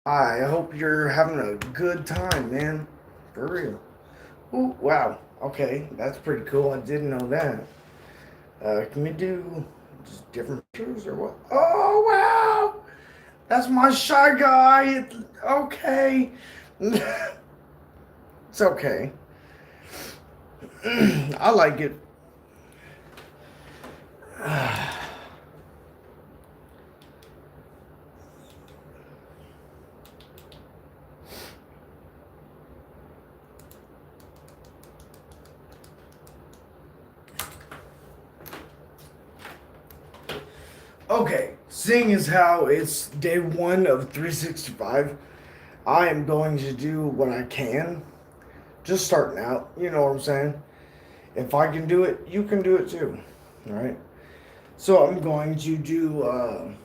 I hope you're having a good time, man. For real. Ooh, wow. Okay, that's pretty cool. I didn't know that. Can we do just different pictures or what? Oh, wow. That's my shy guy. Okay. It's okay. I like it. Okay, seeing as how it's day one of 365, I am going to do what I can. Just starting out, you know what I'm saying? If I can do it, you can do it too. All right. So I'm going to do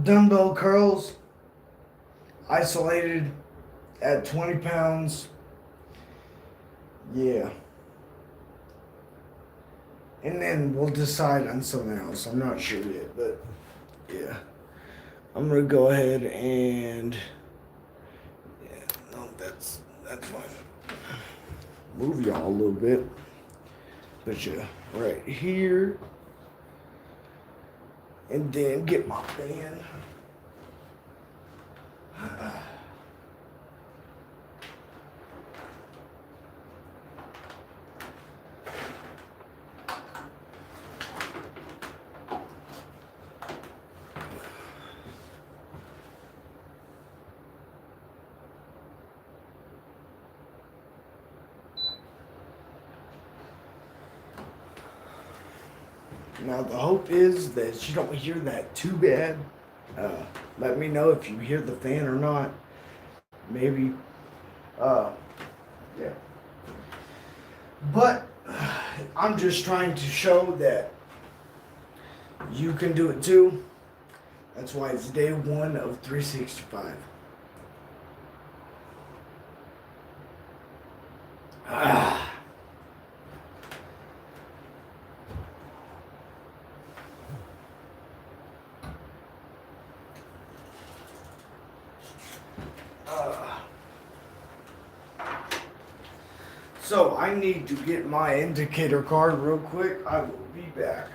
dumbbell curls, isolated at 20 pounds. Yeah. And then we'll decide on something else. I'm not sure yet, but yeah. I'm gonna go ahead and yeah, no, that's fine. Move y'all a little bit. Put you right here, and then get my band. Now the hope is that you don't hear that too bad. Uh, Let me know if you hear the fan or not. Maybe. Uh, yeah. But I'm just trying to show that you can do it too. That's why it's day one of 365. Ah. Uh. So I need to get my indicator card real quick. I will be back.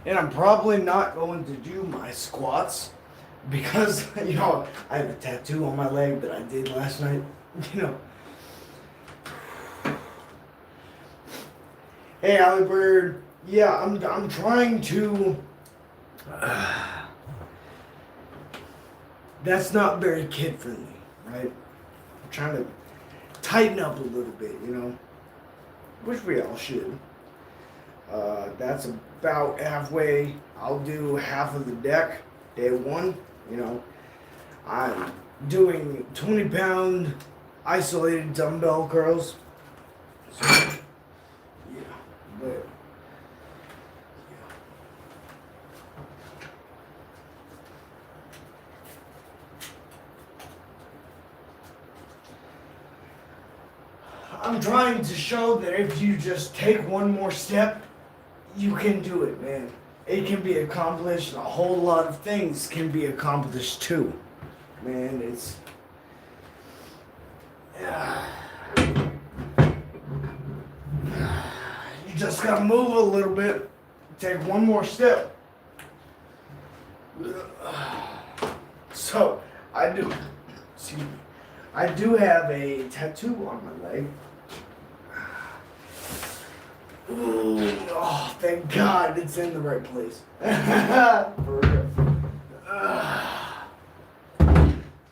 And I'm probably not going to do my squats because, I have a tattoo on my leg that I did last night. You know. Hey, Allie Bird. Yeah, I'm trying to. That's not very kid friendly, right? I'm trying to tighten up a little bit, which we all should. That's about halfway. I'll do half of the deck day one. I'm doing 20-pound isolated dumbbell curls. So, yeah, but I'm trying to show that if you just take one more step, you can do it, man. It can be accomplished. A whole lot of things can be accomplished too. Man, it's. You just gotta move a little bit. Take one more step. So, I do. Excuse me. I do have a tattoo on my leg. Ooh, oh, thank God it's in the right place. For real.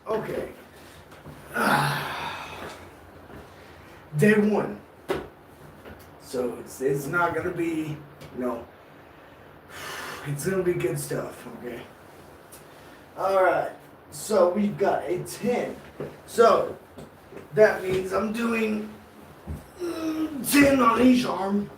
Okay. Day one. So it's not gonna be, it's gonna be good stuff. Okay. All right. So we've got a 10. So that means I'm doing 10 on each arm.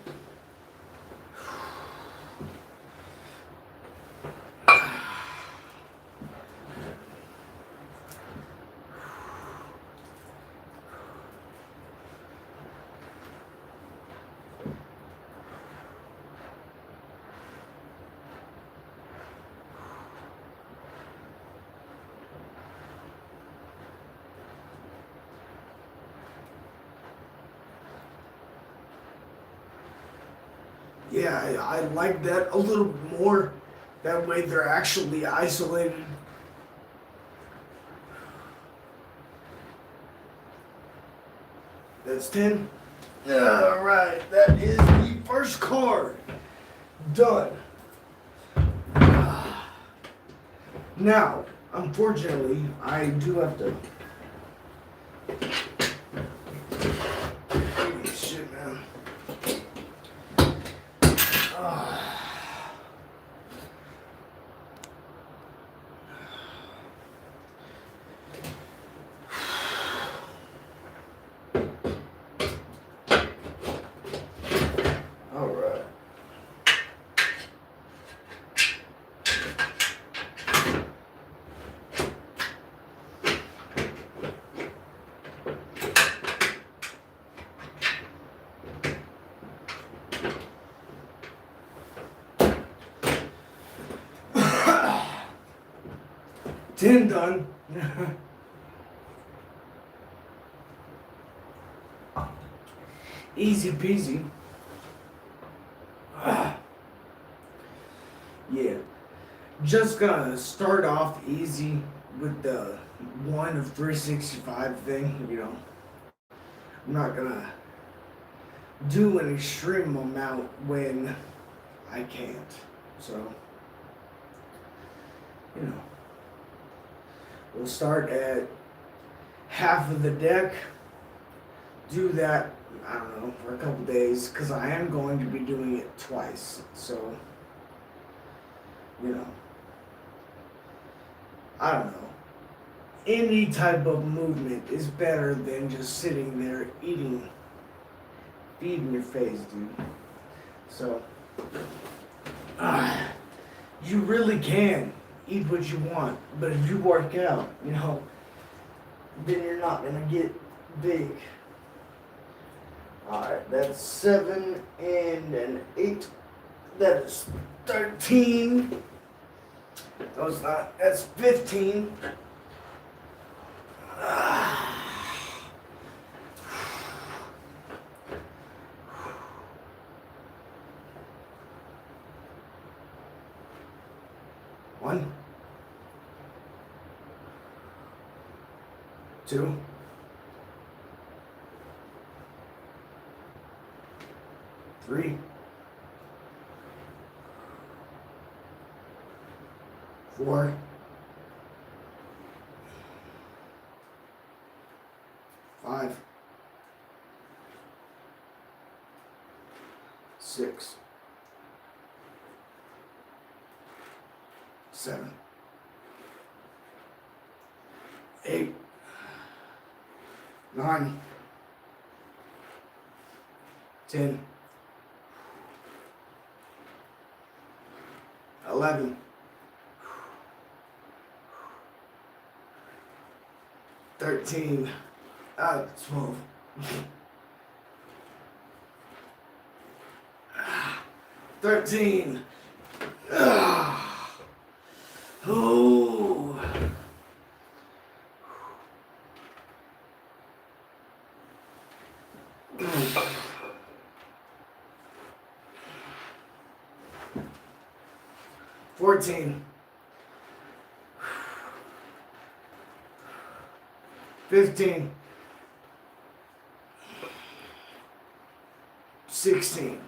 Yeah, I like that a little bit more. That way they're actually isolated. That's 10. Alright, that is the first card. Done. Now, unfortunately, I do have to. Shit, man. Alright. Ten done. Easy peasy. Yeah. Just gonna start off easy with the 1 of 365 thing, you know. I'm not gonna do an extreme amount when I can't. So, you know. We'll start at half of the deck. Do that, I don't know, for a couple days, because I am going to be doing it twice. So, you know, I don't know. Any type of movement is better than just sitting there eating, feeding your face, dude. So, you really can eat what you want, but if you work out, you know, then you're not gonna get big. Alright, that's 7 and an 8. That is 13. No, it's not. That's 15. One, 2, 3, 4, 5, 6, 7, 8, 9, 10, 11, 13, 12, 13. Oh. 14. 15. 16.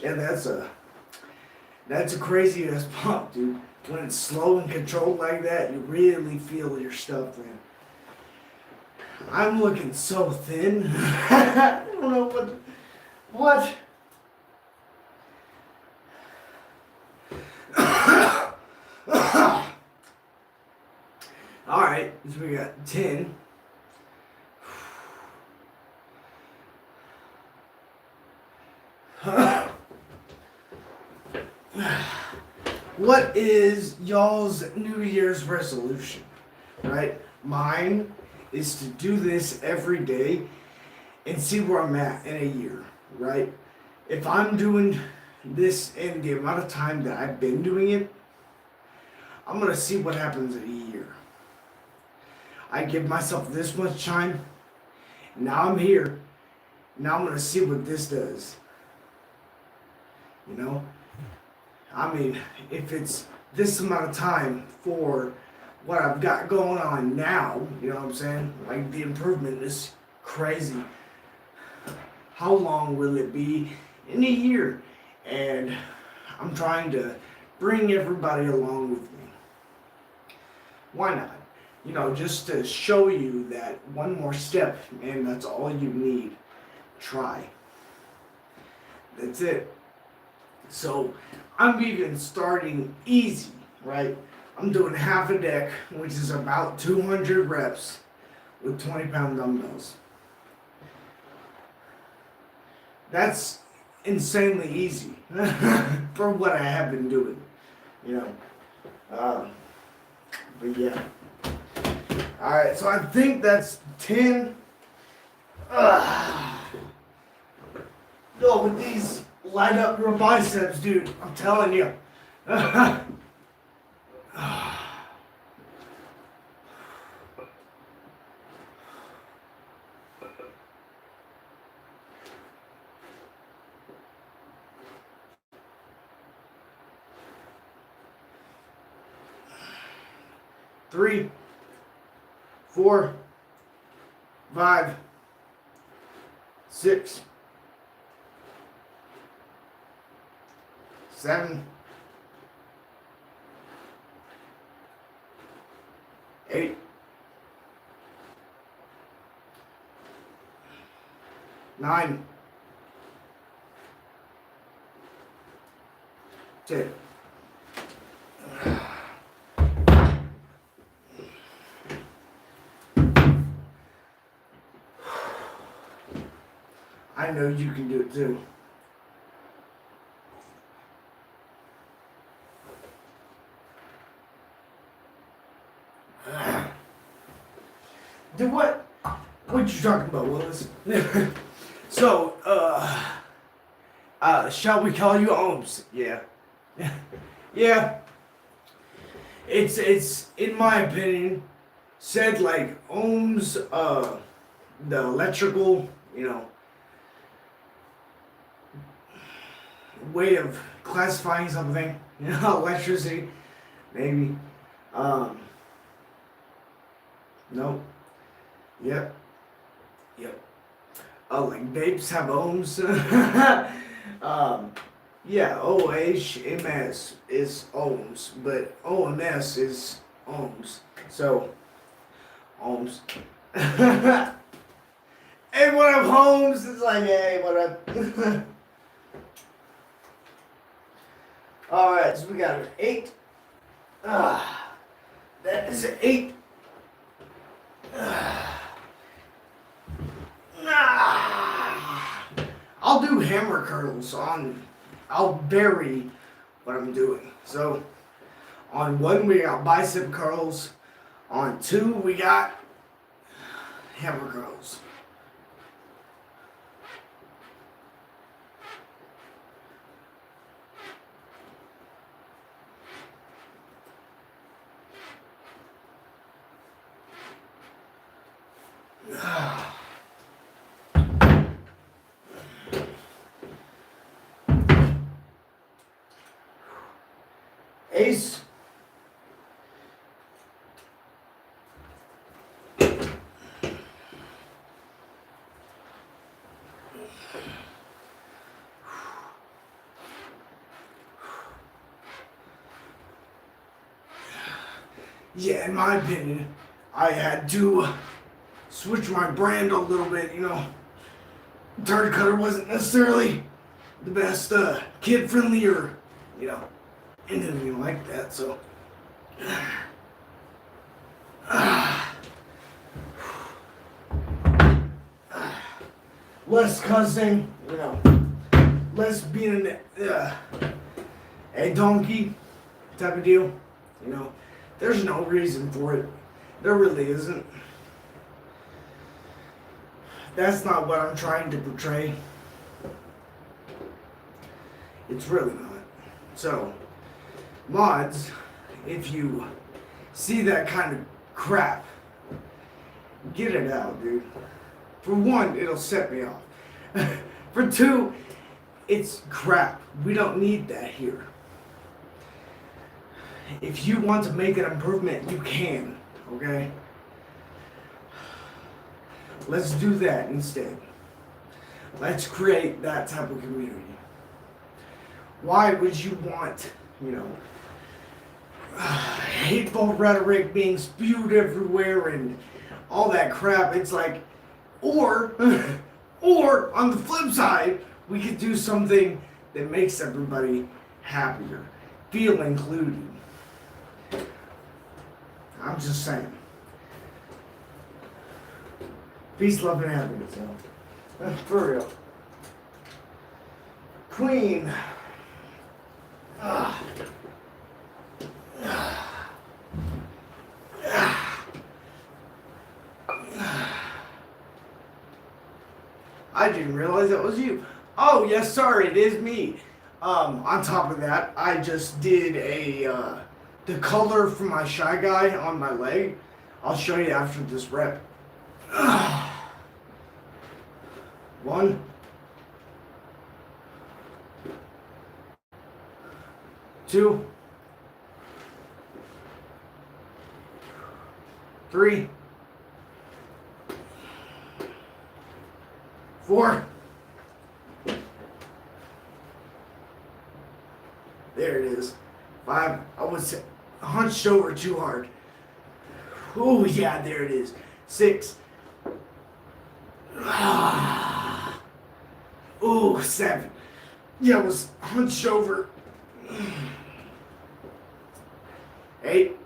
Yeah, that's a crazy ass pump, dude. When it's slow and controlled like that, you really feel your stuff, man. I'm looking so thin. I don't know what. All right, so we got 10. What is y'all's New Year's resolution? Right? Mine is to do this every day and see where I'm at in a year, right? If I'm doing this in the amount of time that I've been doing it, I'm gonna see what happens in a year. I give myself this much time. Now I'm here. Now I'm gonna see what this does. You know? I mean, if it's this amount of time for what I've got going on now, you know what I'm saying? Like the improvement is crazy. How long will it be in a year? And I'm trying to bring everybody along with me. Why not? You know, just to show you that one more step, man, that's all you need. Try. That's it. So I'm even starting easy, right? I'm doing half a deck, which is about 200 reps with 20-pound dumbbells. That's insanely easy for what I have been doing, you know. But yeah. All right, so I think that's 10. Oh, with these light up your biceps, dude. I'm telling you. Three, 4, 5, 6, 7, 8, 9, 10. I know you can do it too. Dude, what you talking about, Willis? So, shall we call you Ohms? Yeah. Yeah. It's in my opinion, said like Ohms, the electrical, you know, way of classifying something, you know, electricity, maybe. No. Yep. Yep. Oh, like vapes have ohms. Yeah, OHMS is ohms, but OMS is ohms. So, ohms. Hey, what up, Holmes? It's like, hey, what up? All right, so we got an 8. That is an 8. I'll do hammer curls on. I'll vary what I'm doing. So on 1 we got bicep curls. On 2 we got hammer curls. Ace. Yeah, in my opinion, I had to switch my brand a little bit, Turd Cutter wasn't necessarily the best kid friendly or, anything like that, so. Less cussing, less being a donkey type of deal, There's no reason for it. There really isn't. That's not what I'm trying to portray. It's really not. So, mods, if you see that kind of crap, get it out, dude. For one, it'll set me off. For two, it's crap. We don't need that here. If you want to make an improvement, you can, okay? Let's do that instead. Let's create that type of community. Why would you want, hateful rhetoric being spewed everywhere and all that crap? It's like, or on the flip side, we could do something that makes everybody happier, feel included. I'm just saying. Peace, love, and happiness, for real. Queen. I didn't realize that was you. Oh, yes, sorry, it is me. On top of that, I just did the color for my Shy Guy on my leg. I'll show you after this rep. 1, 2, 3, 4. There it is. 5. I was hunched over too hard. Oh yeah, there it is. 6. Oh, 7. Yeah, I was hunched over. 8.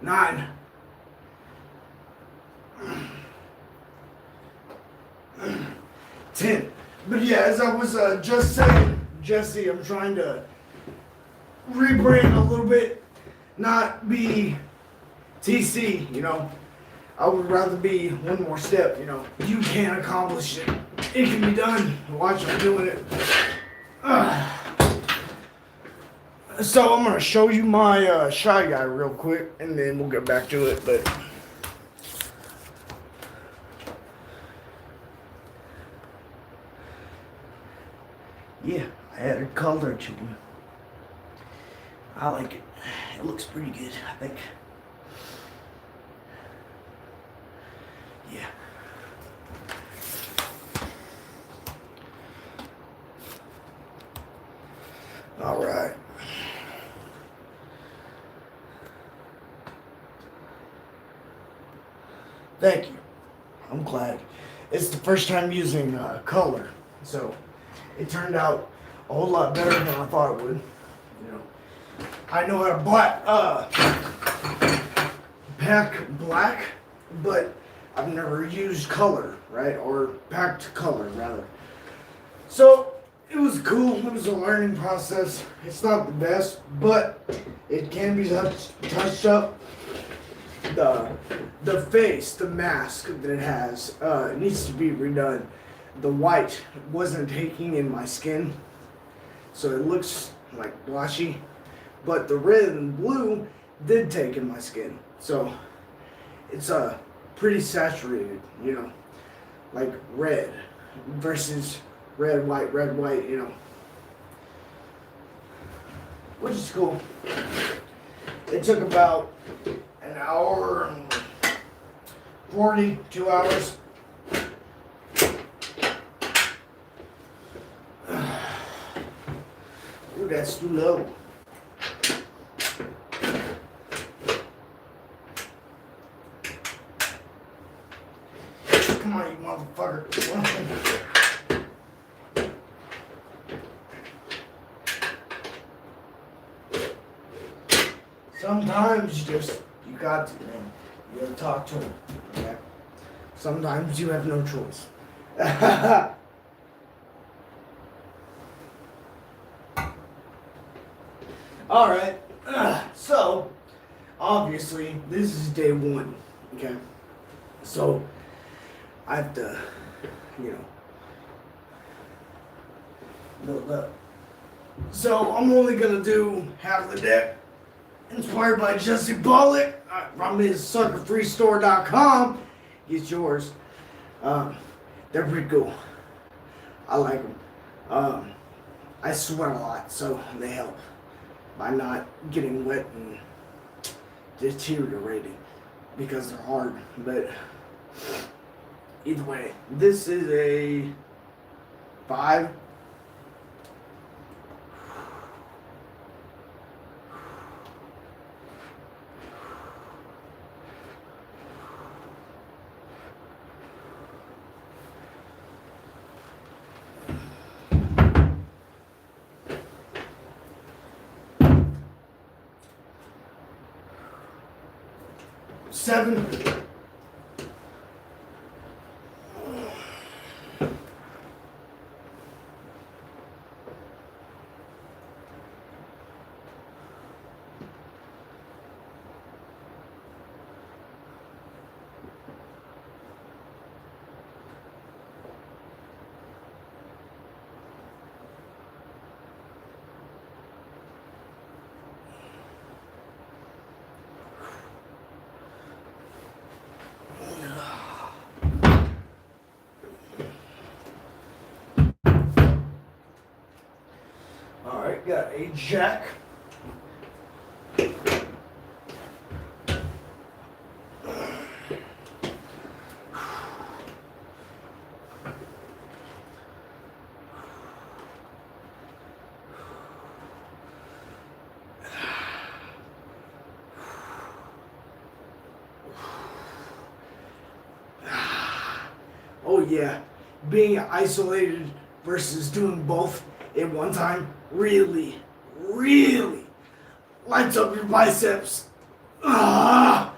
9. 10. But yeah, as I was just saying, Jesse, I'm trying to rebrand a little bit, not be TC, I would rather be one more step, You can accomplish it. It can be done. Watch me doing it. So I'm going to show you my Shy Guy real quick, and then we'll get back to it, but... Yeah, I added color to him. I like it. It looks pretty good, I think. Yeah. All right. Thank you. I'm glad. It's the first time using color, so it turned out a whole lot better than I thought it would. I know how to pack black, but I've never used color, right? Or packed color, rather. So it was cool. It was a learning process. It's not the best, but it can be touched up. The face, the mask that it has, needs to be redone. The white wasn't taking in my skin, so it looks like blotchy. But the red and blue did take in my skin, so it's pretty saturated, like red versus red, white, which is cool. It took about an hour and 2 hours. Ooh, that's too low. Come on, you motherfucker. Sometimes you got to, man. You gotta talk to him. Okay? Sometimes you have no choice. Alright. So, obviously, this is day one. Okay? So, I have to, build up. So, I'm only gonna do half the deck. Inspired by Jesse Bullock from his suckerfreestore.com. Get yours. They're pretty cool. I like them. I sweat a lot, so they help by not getting wet and deteriorating because they're hard. But either way, this is a 5. Seven. Alright, got a jack. Oh yeah, being isolated versus doing both at one time really lights up your biceps. Ah!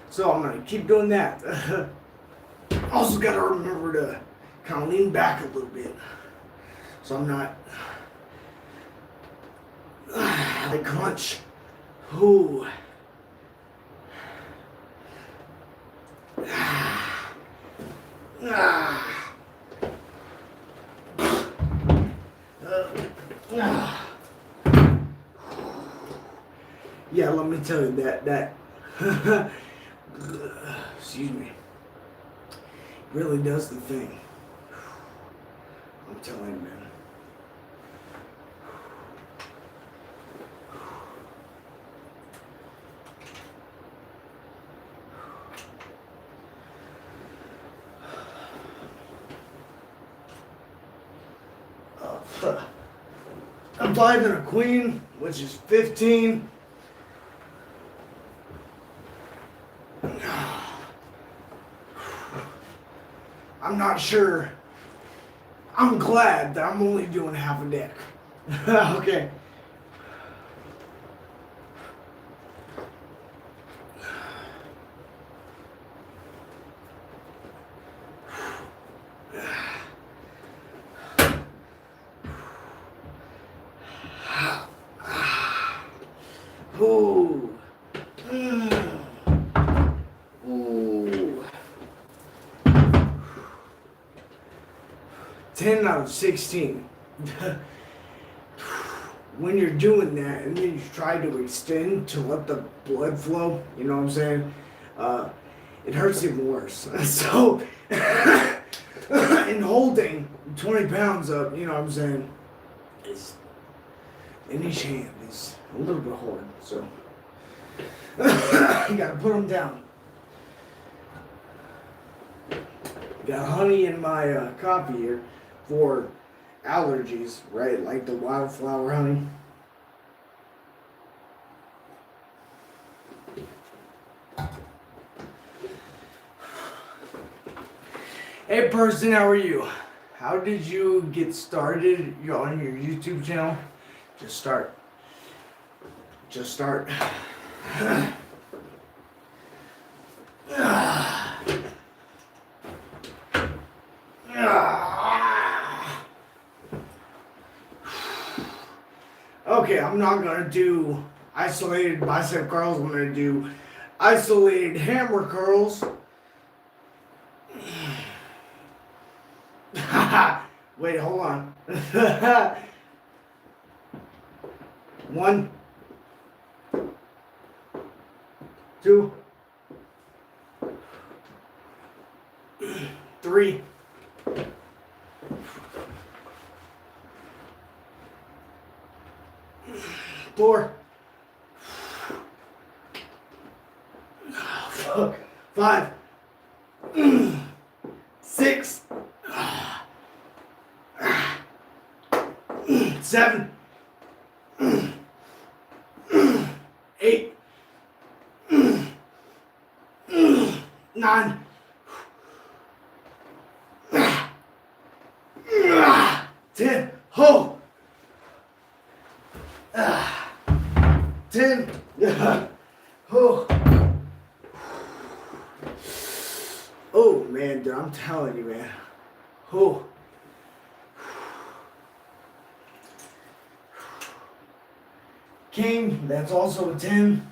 So I'm gonna keep doing that. Also gotta remember to kind of lean back a little bit, so I'm not like crunch. Ooh. Yeah, let me tell you that excuse me, really does the thing. I'm telling you, man. I'm 5 and a queen, which is 15. I'm not sure. I'm glad that I'm only doing half a deck. Okay. Ooh. Ooh. 10 out of 16. When you're doing that and then you try to extend to let the blood flow, you know what I'm saying? It hurts even worse. So, in holding 20 pounds up, you know what I'm saying, is in each hand is a little bit hard. So, you gotta put them down. Got honey in my coffee here for allergies, right? Like the wildflower honey. Hey person, how are you? How did you get started on your YouTube channel? Just start. Just start. Okay, I'm not gonna do isolated bicep curls. I'm gonna do isolated hammer curls. Wait, hold on. 1, 2, 3, 4, 5, 6, 7, 8, 9, 10. Oh, 10. Oh. Oh man, dude, I'm telling you, man. Oh. King, that's also a 10.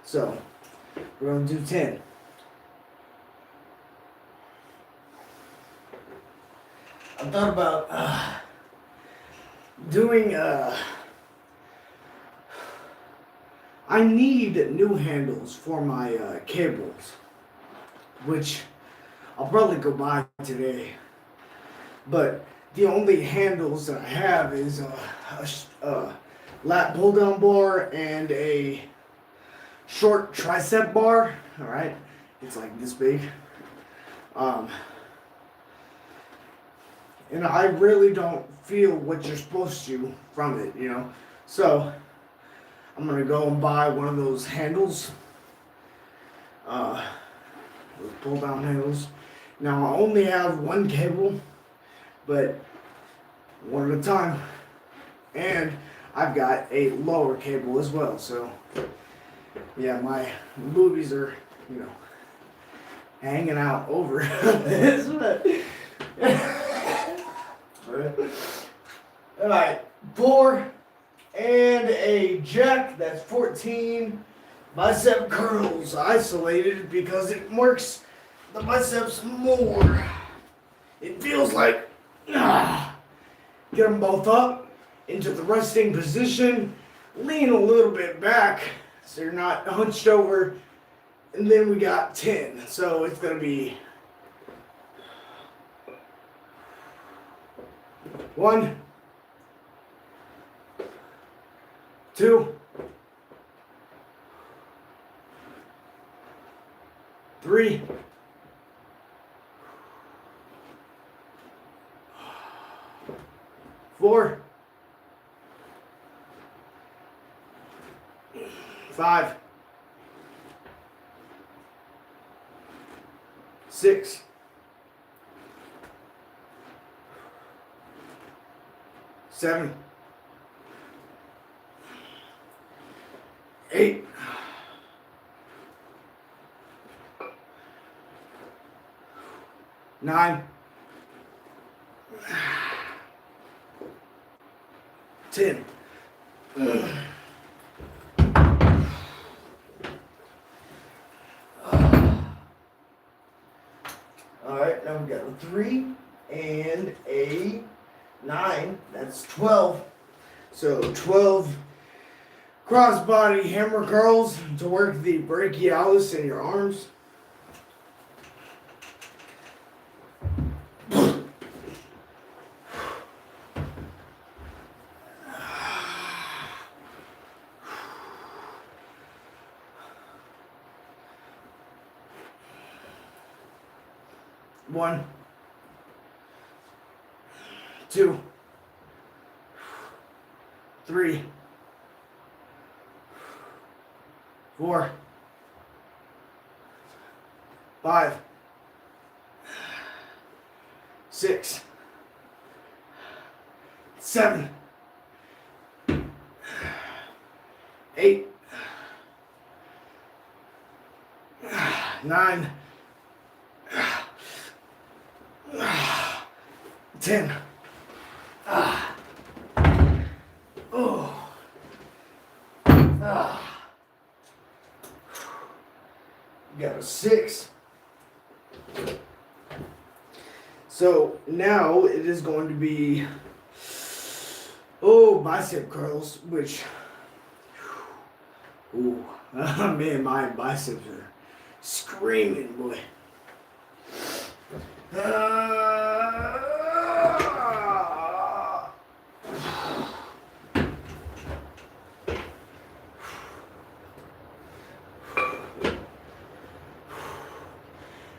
So, we're going to do 10. I thought about doing, I need new handles for my cables, which I'll probably go buy today. But the only handles that I have is a lat pull down bar and a short tricep bar. All right, it's like this big. And I really don't feel what you're supposed to from it, you know. So I'm gonna go and buy one of those handles, those pull down handles. Now I only have one cable, but one at a time, and I've got a lower cable as well. So yeah, my boobies are, you know, hanging out over this. Alright, 4 and a jack, that's 14 bicep curls isolated because it works the biceps more. It feels like, get them both up into the resting position, lean a little bit back so you're not hunched over, and then we got 10. So it's going to be 1, 2, 3, 4, 5, 6, 7, 8, 9, 10. Alright, now we got a 3 and a 9. That's 12. So 12 crossbody hammer curls to work the brachialis in your arms. One, 2, 3, 4, 5, 6, 7, 8, 9, 10. Oh. Got a 6. So now it is going to be bicep curls, which man, my biceps are screaming, boy.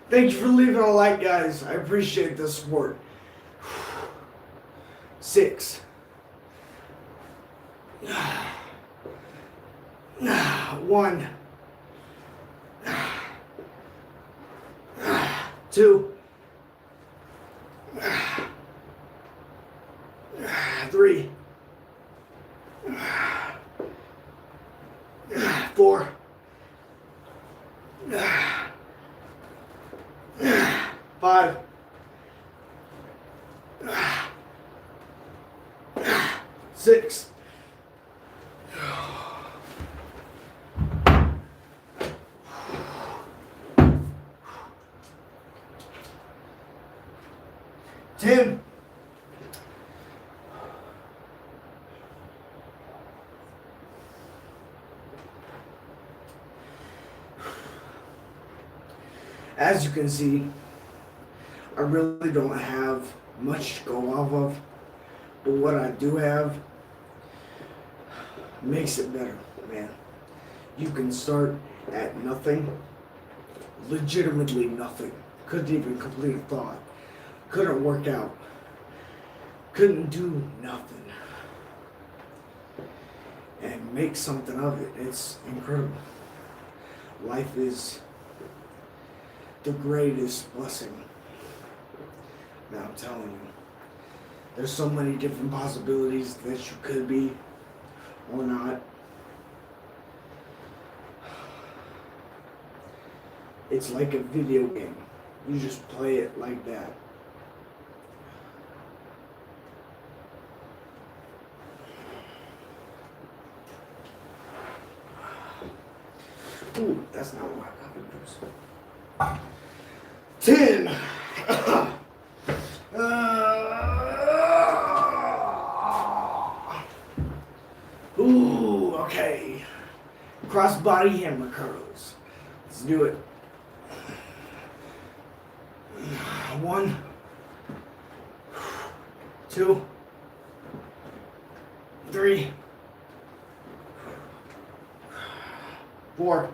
Thank you for leaving a like, guys. I appreciate the support. 6. 1. 2. 3. 4. 5. 6. 10. As you can see, I really don't have much to go off of, but what I do have makes it better, man. You can start at nothing, legitimately nothing. Couldn't even complete a thought. Couldn't work out. Couldn't do nothing. And make something of it. It's incredible. Life is the greatest blessing. Now I'm telling you, there's so many different possibilities that you could be or not. It's like a video game. You just play it like that. Ooh, that's not what I got to do. 10. Okay. Cross body hammer curls. Let's do it. 1, 2, 3, 4,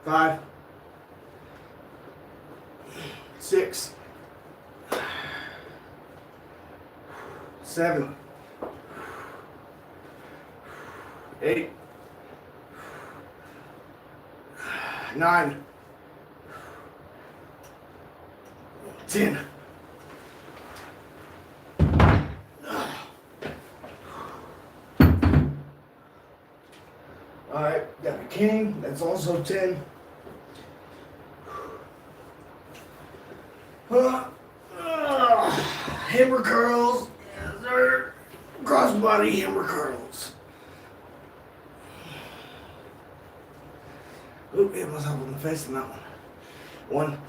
5, 6, 7, 8, 9, 10. Alright, got a king. That's also 10. Hammer curls. Yes, sir. Crossbody hammer curls. Oop, hit myself in the face on that one. 1,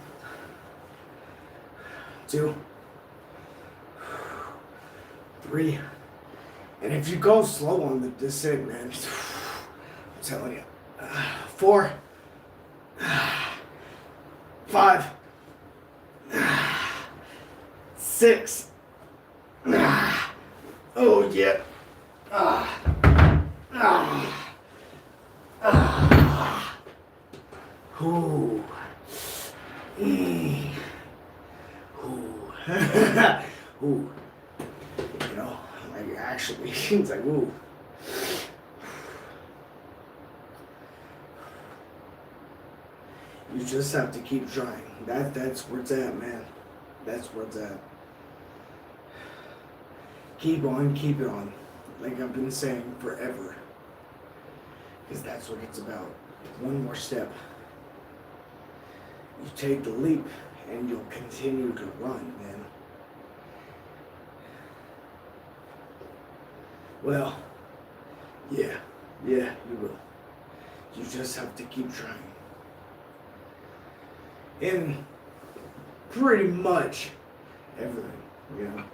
2, 3. And if you go slow on the descent, man, I'm telling you. 4, 5, 6. Oh yeah. Ooh. Ooh. Ooh. You know, like actually, it's like ooh. You just have to keep trying. That's where it's at, man. That's where it's at. Keep on, keep it on. Like I've been saying forever. Because that's what it's about. One more step. You take the leap and you'll continue to run, man. Well, yeah, you will. You just have to keep trying. In pretty much everything, you know.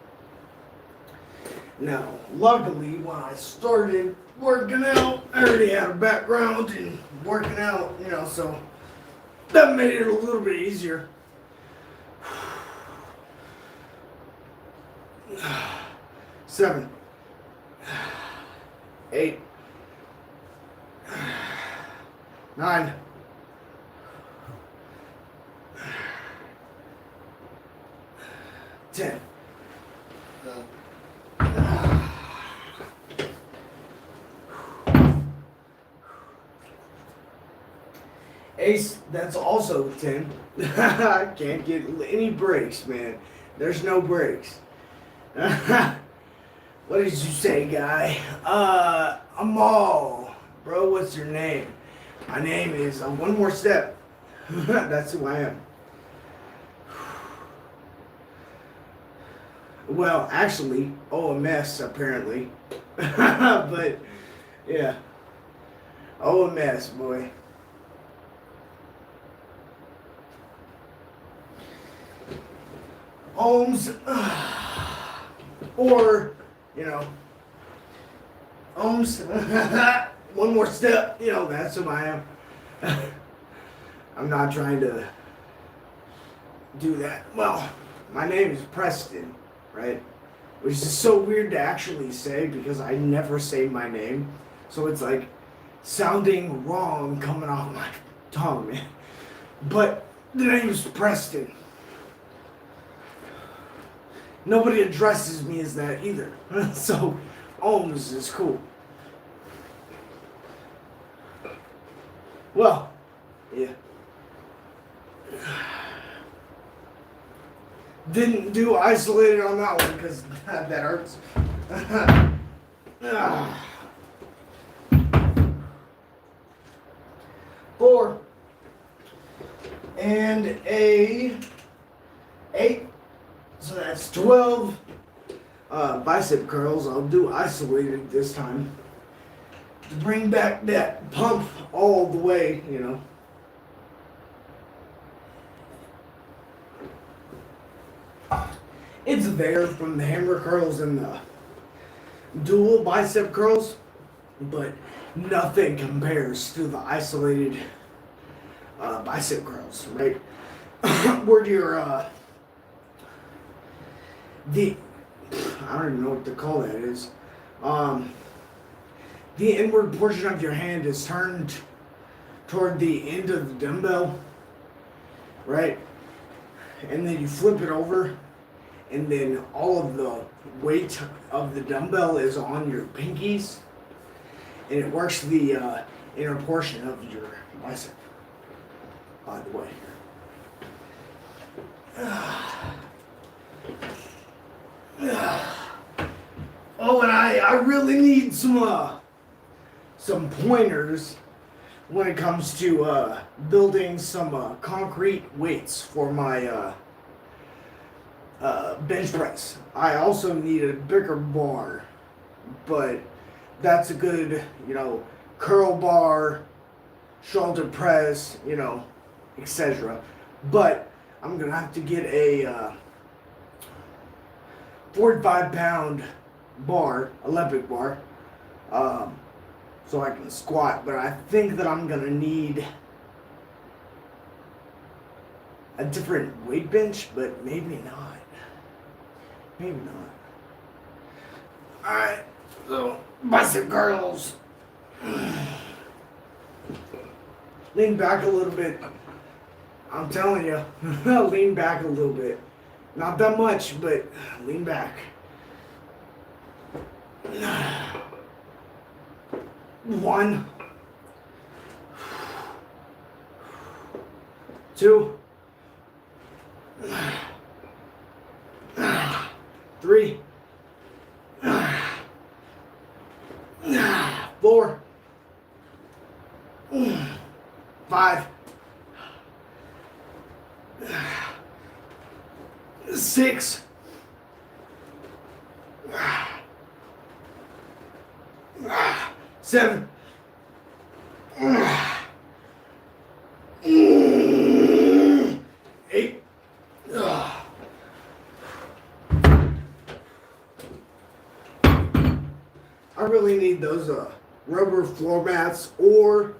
Now, luckily, when I started working out, I already had a background in working out, you know, so that made it a little bit easier. 7, 8, 9, 10. Ace, that's also 10. I can't get any breaks, man. There's no breaks. What did you say, guy? Amal. Bro, what's your name? My name is One More Step. That's who I am. Well, actually, OMS, apparently. But, yeah. OMS, boy. Ohms. Or, you know, Ohms. One more step. You know, that's who I am. I'm not trying to do that. Well, my name is Preston, right? Which is so weird to actually say because I never say my name. So it's like sounding wrong coming off my tongue, man. But the name is Preston. Nobody addresses me as that either. So, Ohms is cool. Well, yeah. Didn't do isolated on that one because that hurts. 4 and a 8. So that's 12 bicep curls. I'll do isolated this time to bring back that pump all the way, you know. It's there from the hammer curls and the dual bicep curls, but nothing compares to the isolated bicep curls, right? Where your I don't even know what to call that is. The inward portion of your hand is turned toward the end of the dumbbell, right? And then you flip it over, and then all of the weight of the dumbbell is on your pinkies, and it works the inner portion of your bicep, by the way. Oh, and I really need some pointers when it comes to building some concrete weights for my bench press. I also need a bigger bar, but that's a good, you know, curl bar, shoulder press, you know, etc. But I'm gonna have to get a 45-pound bar, Olympic bar, so I can squat. But I think that I'm gonna need a different weight bench, but maybe not. Maybe not. Alright, so bicep curls. Lean back a little bit. I'm telling you, lean back a little bit. Not that much, but lean back. 1, 2, 3, 4, 5, 6, 7, 8. I really need those rubber floor mats, or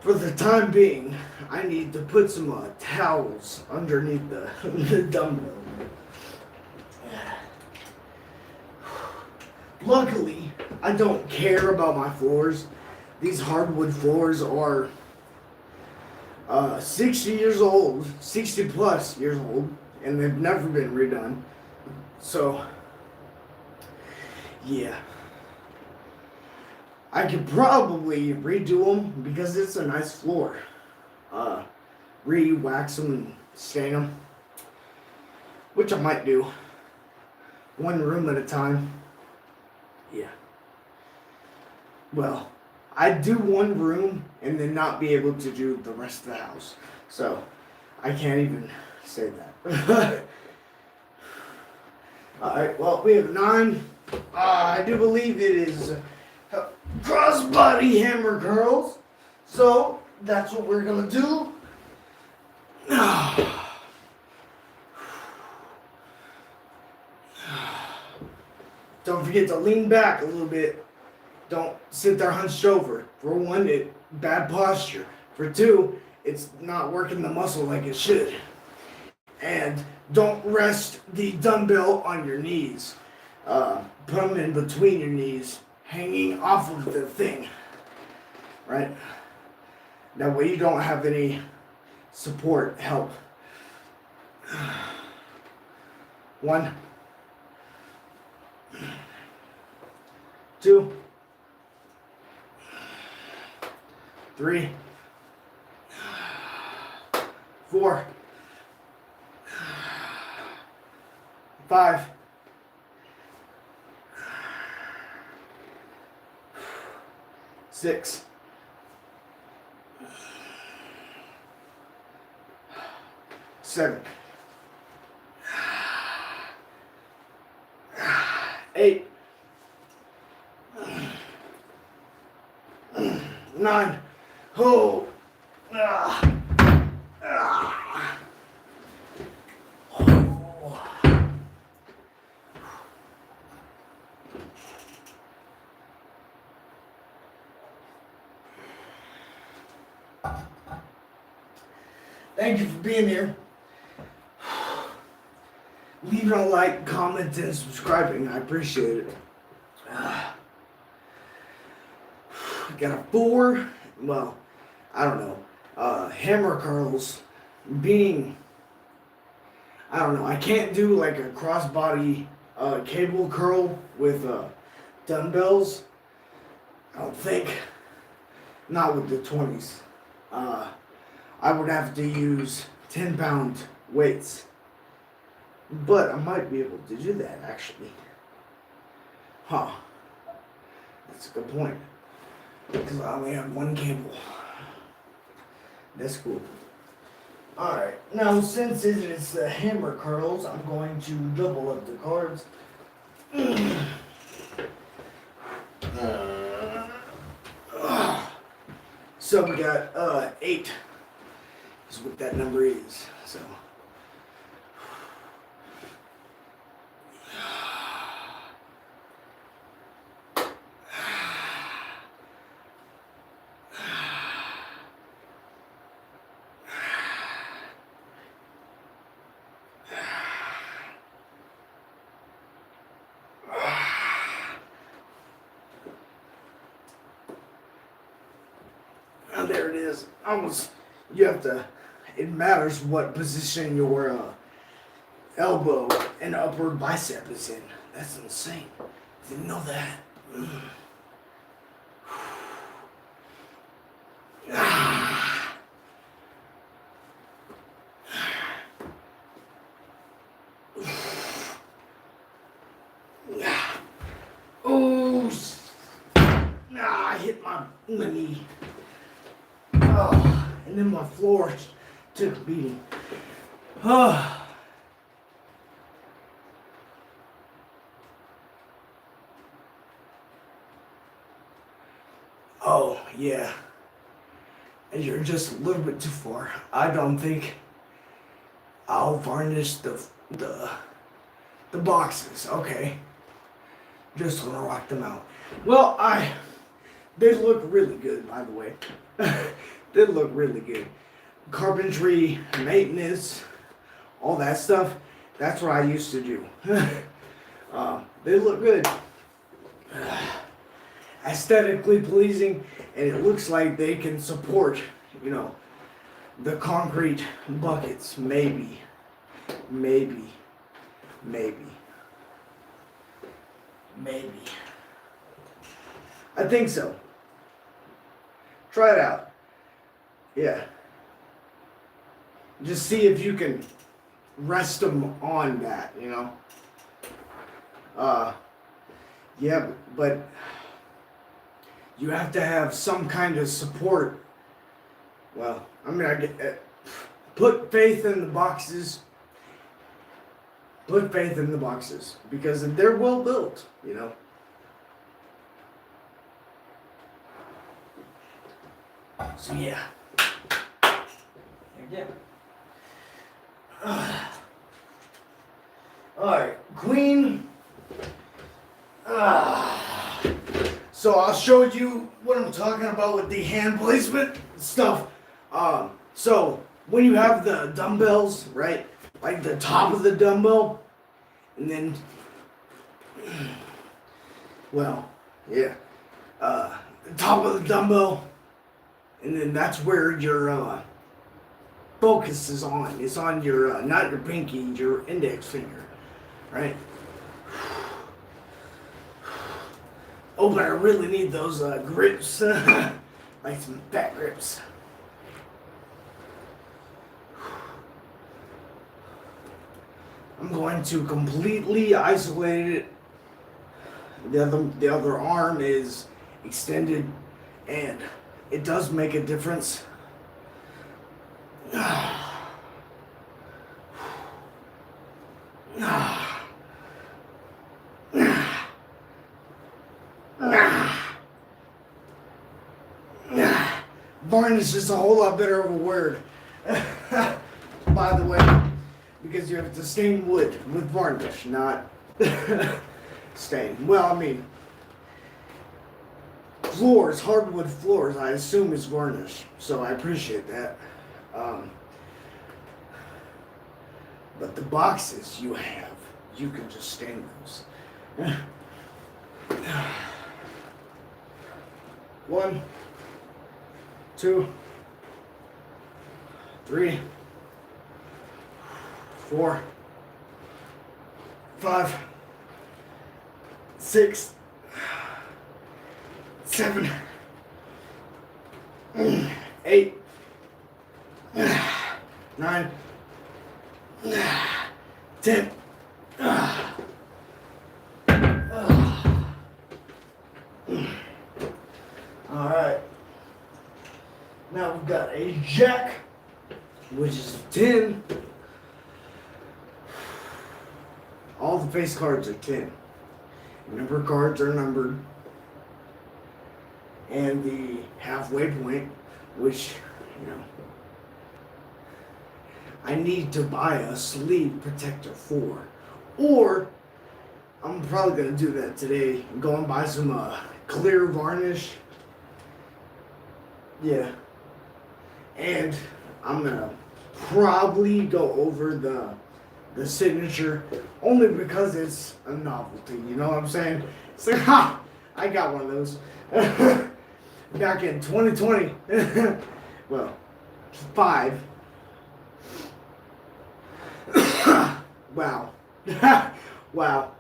for the time being, I need to put some towels underneath the dumbbell. Luckily, I don't care about my floors. These hardwood floors are 60 years old, 60 plus years old, and they've never been redone. So, yeah. I could probably redo them because it's a nice floor. Re-wax them and stain them, which I might do. One room at a time. Yeah. Well, I'd do one room and then not be able to do the rest of the house. So, I can't even say that. Alright, well, we have 9. I do believe it is crossbody hammer curls. So, that's what we're going to do. Don't forget to lean back a little bit. Don't sit there hunched over. For one, it's bad posture. For two, it's not working the muscle like it should. And don't rest the dumbbell on your knees. Put them in between your knees, hanging off of the thing. Right? That way you don't have any support, help. 1, 2, 3, 4, 5, 6, 7, 8, 9. Oh. Thank you for being here. Leaving a like, comment, and subscribing. I appreciate it. Got a 4. Well, I don't know. Hammer curls. Being, I don't know. I can't do like a crossbody cable curl with dumbbells. I don't think. Not with the 20s. I would have to use 10-pound weights. But I might be able to do that, actually. Huh. That's a good point. Because I only have one cable. That's cool. Alright, now since it is the hammer curls, I'm going to double up the cards. So we got 8 is what that number is. So there it is. Almost, you have to, it matters what position your elbow and upper bicep is in. That's insane. Didn't know that. my knee. Oh, and then my floor took a beating. Oh. Oh, yeah. And you're just a little bit too far. I don't think I'll varnish the boxes. Okay. Just gonna rock them out. Well, they look really good, by the way. They look really good. Carpentry, maintenance, all that stuff. That's what I used to do. They look good. Aesthetically pleasing, and it looks like they can support, the concrete buckets. Maybe. I think so. Try it out. Yeah. Just see if you can rest them on that, Yeah, but you have to have some kind of support. Well, I mean, put faith in the boxes. Put faith in the boxes because they're well built, So yeah. Yeah. All right, Queen. So I'll show you what I'm talking about with the hand placement stuff. So when you have the dumbbells, right, like the top of the dumbbell, and then, well, yeah, the top of the dumbbell, and then that's where your focus is on. It's on your, not your pinky, your index finger, right? Oh, but I really need those grips, like some fat grips. I'm going to completely isolate it. The other arm is extended, and it does make a difference. Varnish is a whole lot better of a word, by the way, because you have to stain wood with varnish, not stain. Well, I mean, floors, hardwood floors, I assume is varnish, so I appreciate that. But the boxes you have, you can just stain those. 1, 2, 3, 4, 5, 6, 7, 8, 9, 10. All right. Now we've got a jack, which is 10. All the face cards are 10. Number cards are numbered. And the halfway point, which, I need to buy a sleeve protector for. Or, I'm probably going to do that today. Go and buy some clear varnish. Yeah. And I'm going to probably go over the signature only because it's a novelty. You know what I'm saying? It's like, ha! I got one of those. Back in 2020. Well, 5. Wow. Wow.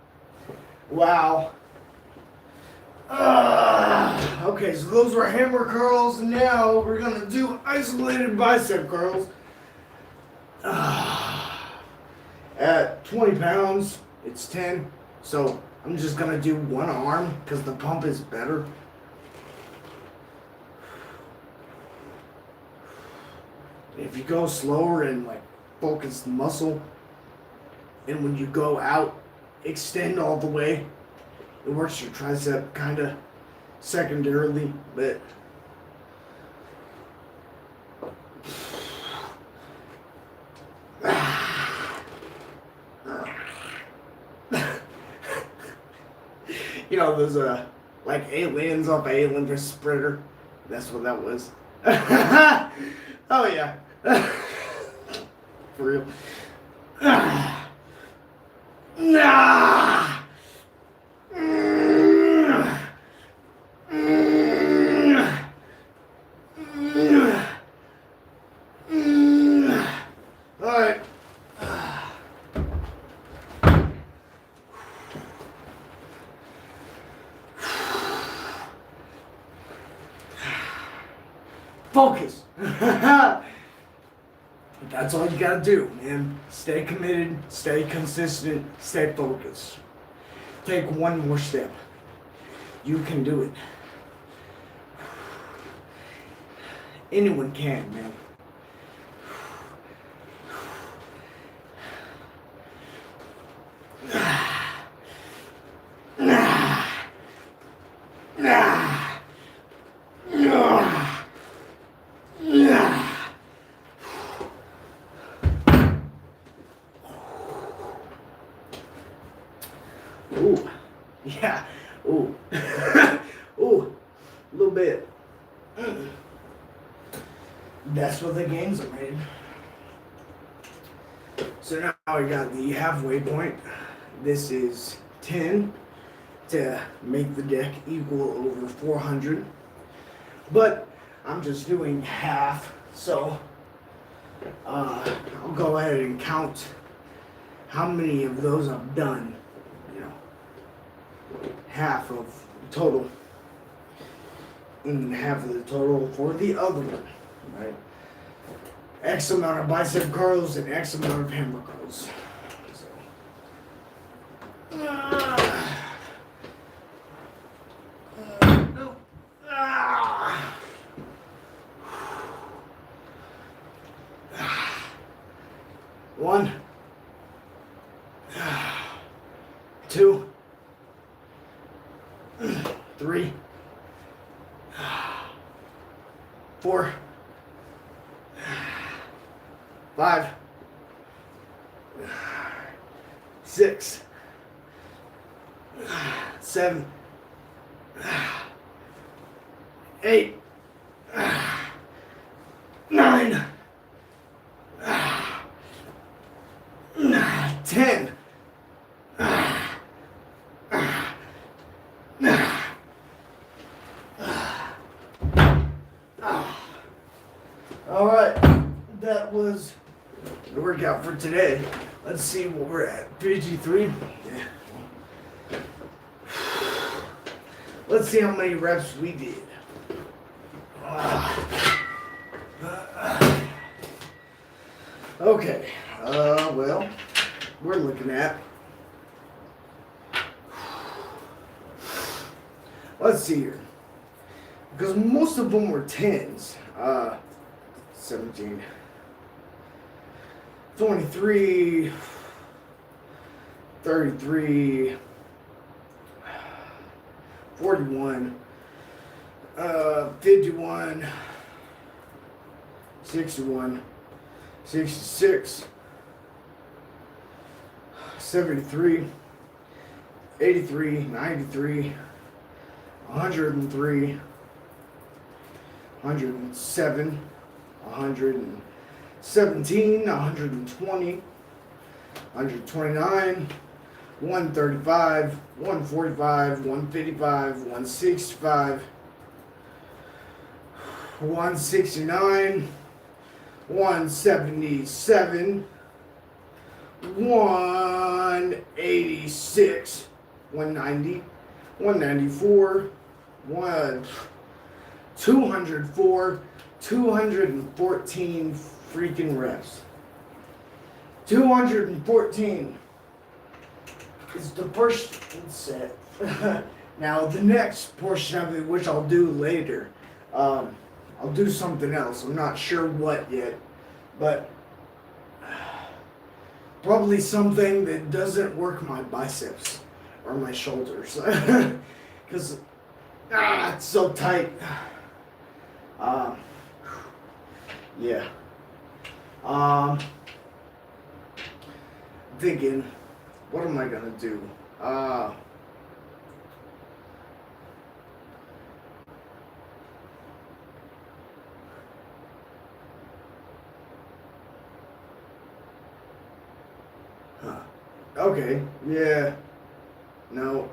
Okay, so those were hammer curls. Now we're gonna do isolated bicep curls. At 20 pounds, it's 10. So I'm just gonna do one arm because the pump is better. If you go slower and like focus the muscle, and when you go out, extend all the way, it works your tricep kind of secondarily, but you know those like aliens off Alien vs Predator. That's what that was. Oh yeah, for real. Nah. All right. Focus. That's all you gotta do, man. Stay committed, stay consistent, stay focused. Take one more step. You can do it. Anyone can, man. Ooh, yeah, ooh, ooh, a little bit. That's what the games are made. So now we got the halfway point. This is 10 to make the deck equal over 400. But I'm just doing half, so I'll go ahead and count how many of those I've done. Half of the total, and half of the total for the other one, right? X amount of bicep curls and X amount of hammer curls. One, two, 3, 4, 5, 6, 7, 8, 9, 10. All right, that was the workout for today. Let's see what we're at. 53. Yeah. Let's see how many reps we did. Okay. Well, we're looking at. Let's see here. Because most of them were 10s. 17, 23, 33, 41, 51, 61, 66, 73, 83, 93, 103, 107, 117, 120, 129, 135, 145, 155, 165, 169, 177, 186, 190, 194, 204, 214 freaking reps. 214 is the first set. Now the next portion of it, which I'll do later, I'll do something else. I'm not sure what yet. but probably something that doesn't work my biceps or my shoulders because it's so tight. Yeah. Thinking, what am I gonna do? Okay, yeah, no.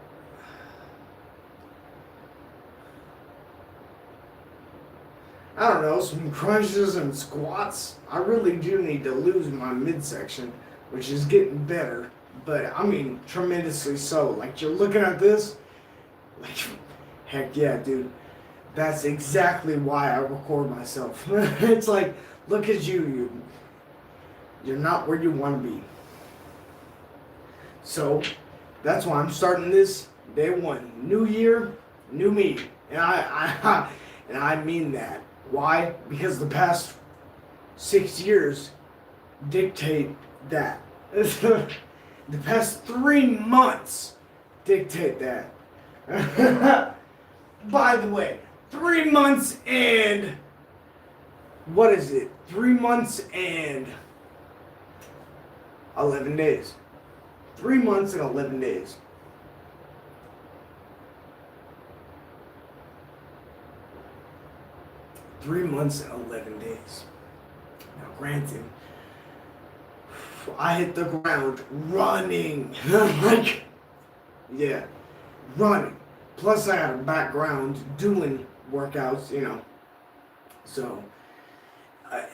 I don't know, some crunches and squats. I really do need to lose my midsection, which is getting better, but I mean, tremendously so. Like, you're looking at this, like, heck yeah, dude. That's exactly why I record myself. It's like, look at you're not where you want to be. So that's why I'm starting this day one. New year, new me. And I mean that. Why? Because the past 6 years dictate that. The past 3 months dictate that. By the way, 3 months and what is it? 3 months and 11 days. 3 months and 11 days. Three months and 11 days. Now, granted, I hit the ground running. Like, yeah, running. Plus, I had a background doing workouts, you know. So,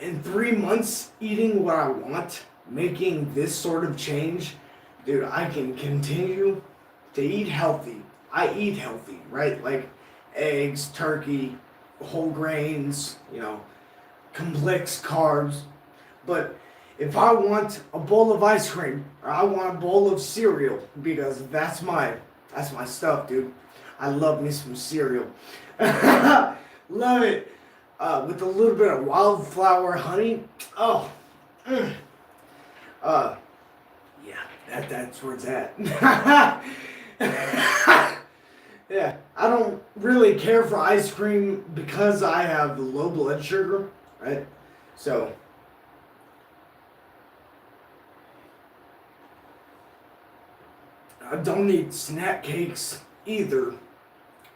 in 3 months, eating what I want, making this sort of change, dude, I can continue to eat healthy. I eat healthy, right? Like eggs, turkey, whole grains, you know, complex carbs. But if I want a bowl of ice cream or I want a bowl of cereal, because that's my stuff, dude. I love me some cereal. Love it. With a little bit of wildflower honey. Oh. Yeah, that's where it's at. Yeah, I don't really care for ice cream because I have low blood sugar, right? So, I don't eat snack cakes either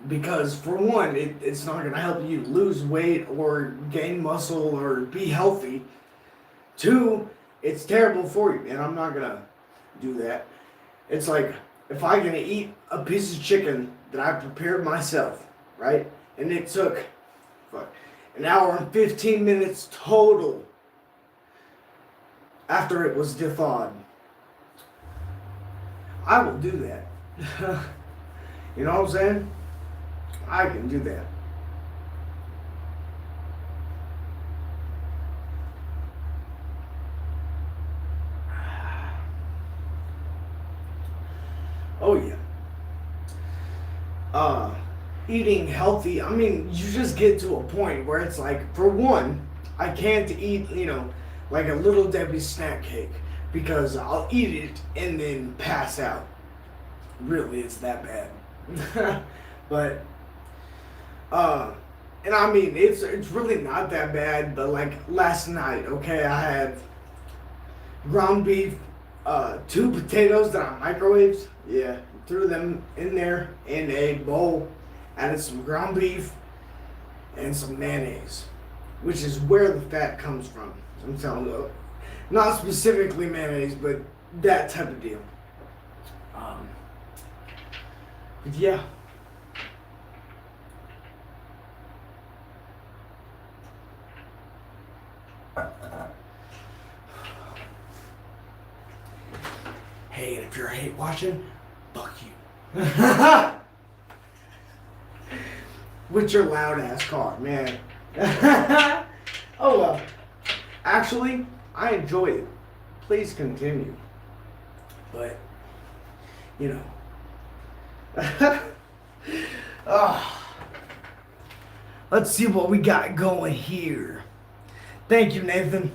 because, for one, it's not going to help you lose weight or gain muscle or be healthy. Two, it's terrible for you, and I'm not going to do that. It's like, if I'm going to eat a piece of chicken that I prepared myself, right? And it took, an hour and 15 minutes total after it was thawed. I will do that. You know what I'm saying? I can do that. Oh yeah. Eating healthy, I mean, you just get to a point where it's like, for one, I can't eat, you know, like a Little Debbie snack cake because I'll eat it and then pass out. Really, it's that bad. But, and I mean, it's really not that bad, but like last night, okay, I had ground beef, 2 potatoes that I microwaved, yeah, threw them in there in a bowl, added some ground beef and some mayonnaise, which is where the fat comes from. I'm telling you, not specifically mayonnaise, but that type of deal. But yeah. Hey, and if you're hate watching, fuck you. With your loud ass car, man. Oh well. Actually, I enjoy it. Please continue. But, you know. Let's see what we got going here. Thank you, Nathan.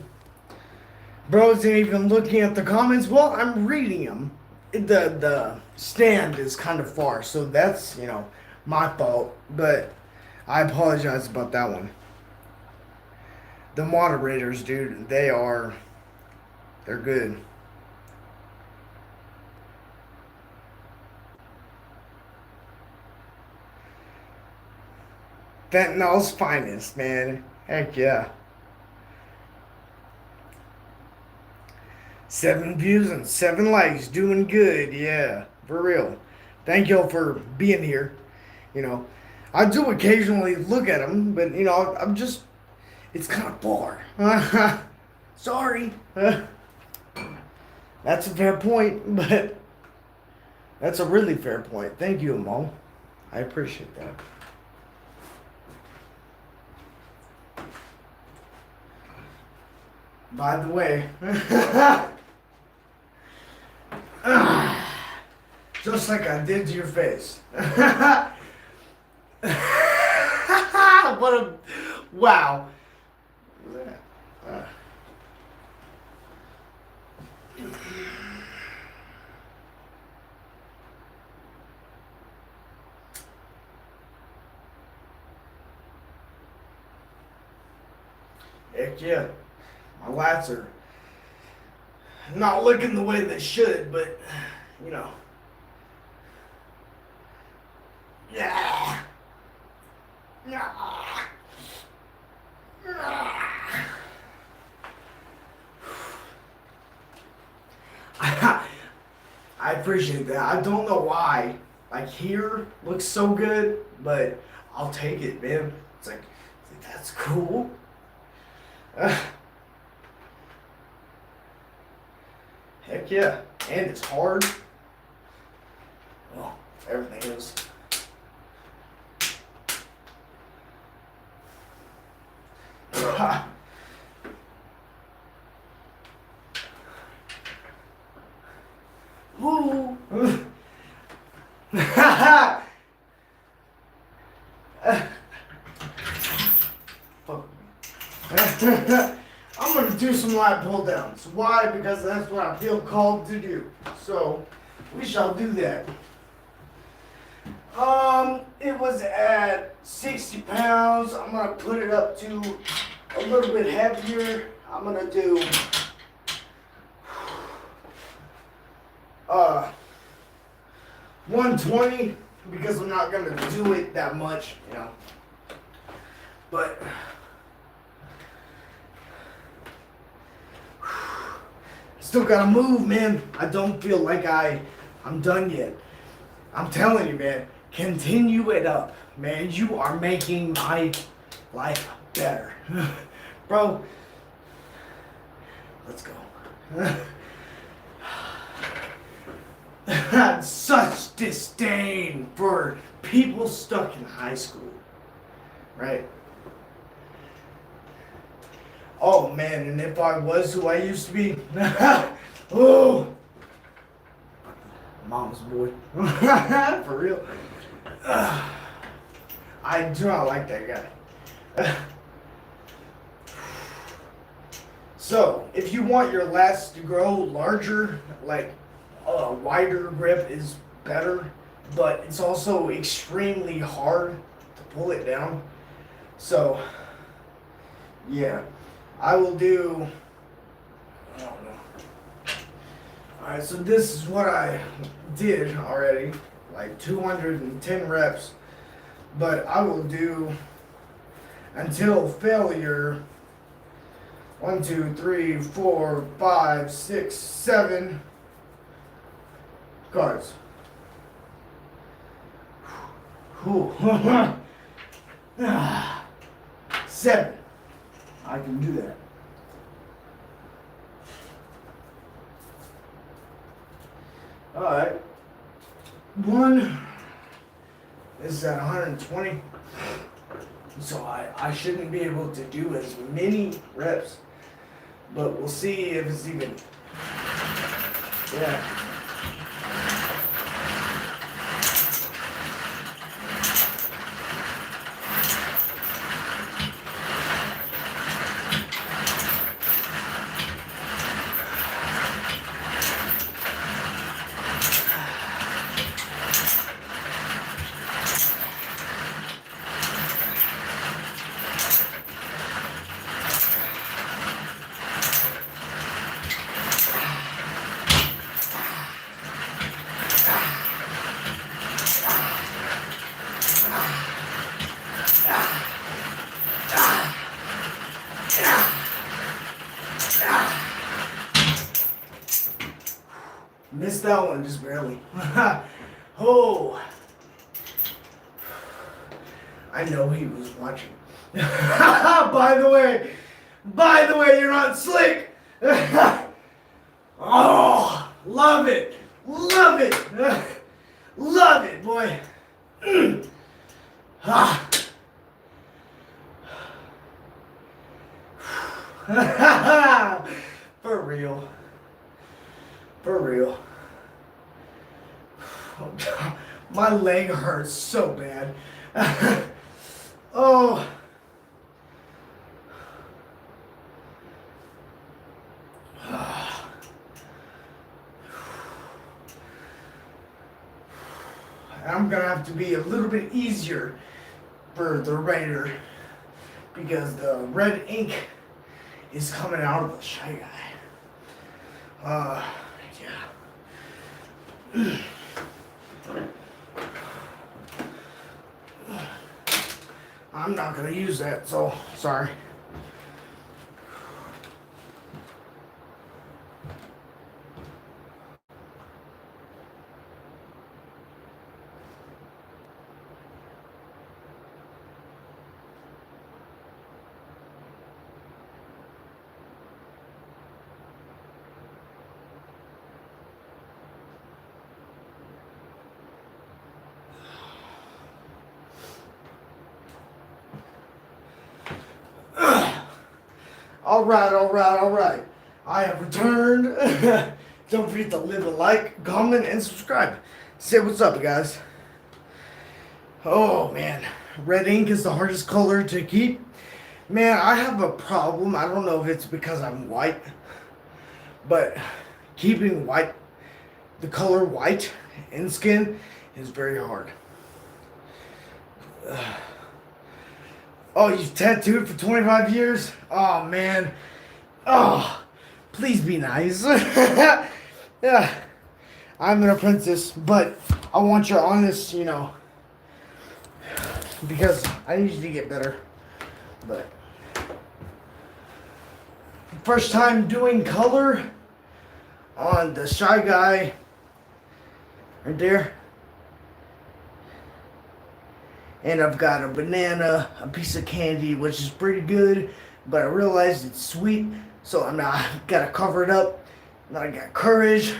Bro isn't even looking at the comments. Well, I'm reading them. The stand is kind of far, so that's, my fault. But I apologize about that one. The moderators, dude, they're good. Fentanyl's finest, man. Heck yeah. 7 views and 7 likes. Doing good. Yeah, for real. Thank y'all for being here. You know, I do occasionally look at them, but, I'm just, it's kind of far. Sorry. That's a fair point, but that's a really fair point. Thank you, Mo. I appreciate that. By the way, just like I did to your face. What a wow. Heck yeah. My lats are not looking the way they should, but yeah. I appreciate that. I don't know why. Like here looks so good, but I'll take it, man. It's like that's cool. Heck yeah. And it's hard. Well, everything is. Woo! I'm gonna do some lat pull downs. Why? Because that's what I feel called to do. So we shall do that. It was at 60 pounds. I'm gonna put it up to a little bit heavier. I'm gonna do 120 because I'm not gonna do it that much, But still gotta move, man. I don't feel like I'm done yet. I'm telling you, man. Continue it up, man. You are making my life better, bro. Let's go. I had such disdain for people stuck in high school, right? Oh man, and if I was who I used to be, oh, mama's boy, for real. I do not like that guy. So, if you want your lats to grow larger, like a wider grip is better, but it's also extremely hard to pull it down. So, yeah, I will do, I don't know. Alright, so this is what I did already, like 210 reps, but I will do until failure 1, 2, 3, 4, 5, 6, 7 cards. Whew. 7. I can do that. Alright. 1 is at 120. So I shouldn't be able to do as many reps. But we'll see if it's even. Yeah. Missed that one just barely. Oh, I know he was watching. By the way, you're not slick. Oh, love it, love it, love it, boy. Ah. For real. For real. Oh, God. My leg hurts so bad. Oh. I'm gonna have to be a little bit easier for the writer because the red ink is coming out of the Shy Guy. Yeah. I'm not gonna use that, so sorry. All right. I have returned. Don't forget to leave a like, comment, and subscribe. Say what's up, guys. Oh, man. Red ink is the hardest color to keep. Man, I have a problem. I don't know if it's because I'm white, but keeping the color white in skin is very hard. Oh, you've tattooed for 25 years? Oh, man. Oh, please be nice. Yeah, I'm an apprentice, but I want your honest, because I need you to get better. But first time doing color on the Shy Guy right there. And I've got a banana, a piece of candy, which is pretty good, but I realized it's sweet, so I'm not gotta cover it up. Then I got courage,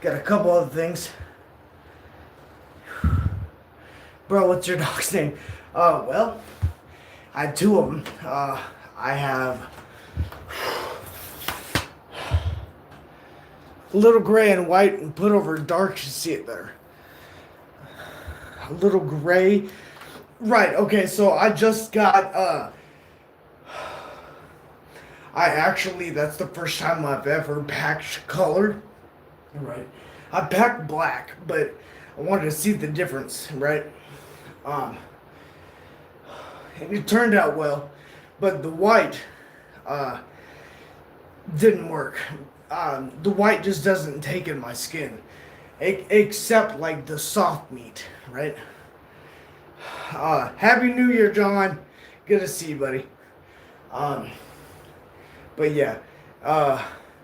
got a couple other things. Bro, what's your dog's name? Well, I had two of them. I have a little gray and white, and put over dark to see it better. A little gray. Right, okay, so I just got, that's the first time I've ever packed color. Right. I packed black, but I wanted to see the difference, right? And it turned out well, but the white, didn't work. The white just doesn't take in my skin. Except like the soft meat, right? Happy New Year, John. Good to see you, buddy. But yeah,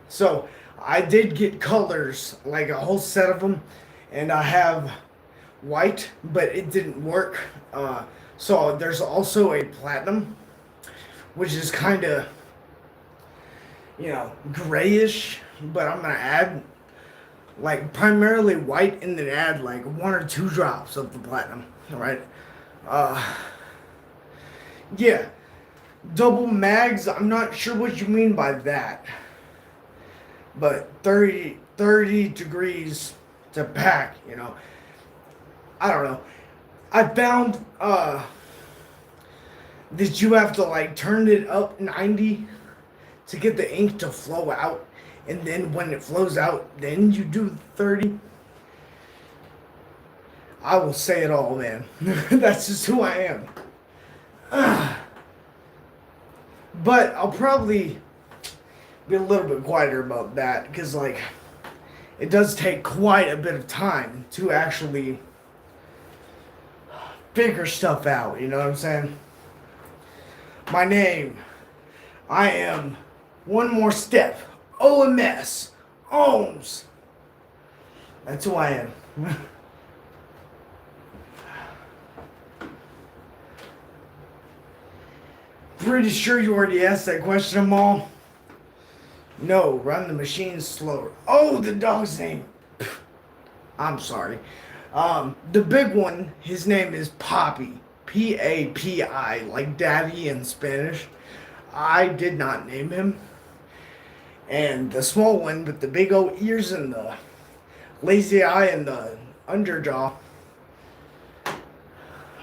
so I did get colors, like a whole set of them, and I have white, but it didn't work. So there's also a platinum, which is kind of, grayish, but I'm gonna add like primarily white and then add like 1 or 2 drops of the platinum, right? Yeah, double mags, I'm not sure what you mean by that, but 30 degrees to pack, I don't know. I found that you have to like turn it up 90 to get the ink to flow out. And then when it flows out, then you do 30. I will say it all, man. That's just who I am. But I'll probably be a little bit quieter about that because, like, it does take quite a bit of time to actually figure stuff out. You know what I'm saying? My name. I am one more step. OMS. Ohms. That's who I am. Pretty sure you already asked that question, Amal. No, run the machine slower. Oh, the dog's name. I'm sorry. The big one, his name is Poppy. Papi, like daddy in Spanish. I did not name him. And the small one with the big old ears and the lazy eye and the underjaw,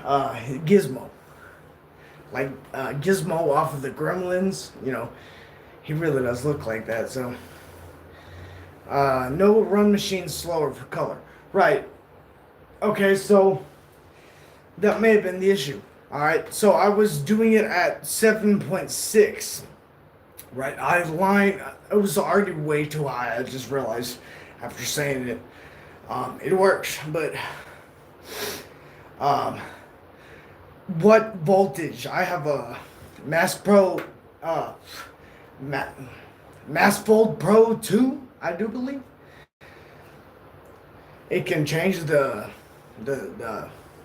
Gizmo. Like Gizmo off of the Gremlins, he really does look like that. So, no run machine slower for color. Right. Okay, so that may have been the issue. All right, so I was doing it at 7.6. Right, it was already way too high. I just realized after saying it. It works, but what voltage? I have a Mass Pro, Massfold Pro 2, I do believe. It can change the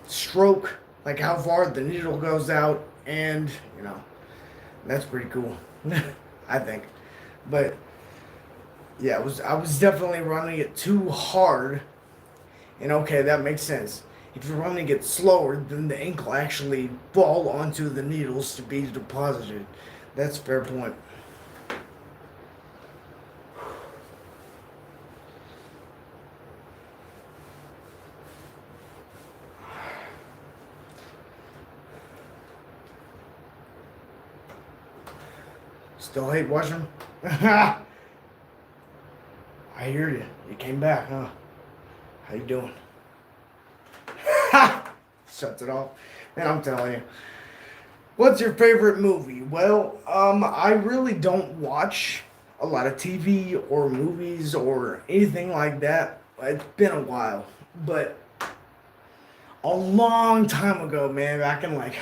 stroke, like how far the needle goes out, and that's pretty cool, I think. But yeah, I was definitely running it too hard, and okay, that makes sense. If you're running it slower, then the ink will actually fall onto the needles to be deposited. That's a fair point. Still hate watching them? I hear you. You came back, huh? How you doing? Shuts it off. Man, I'm telling you. What's your favorite movie? Well, I really don't watch a lot of TV or movies or anything like that. It's been a while. But a long time ago, man, back in like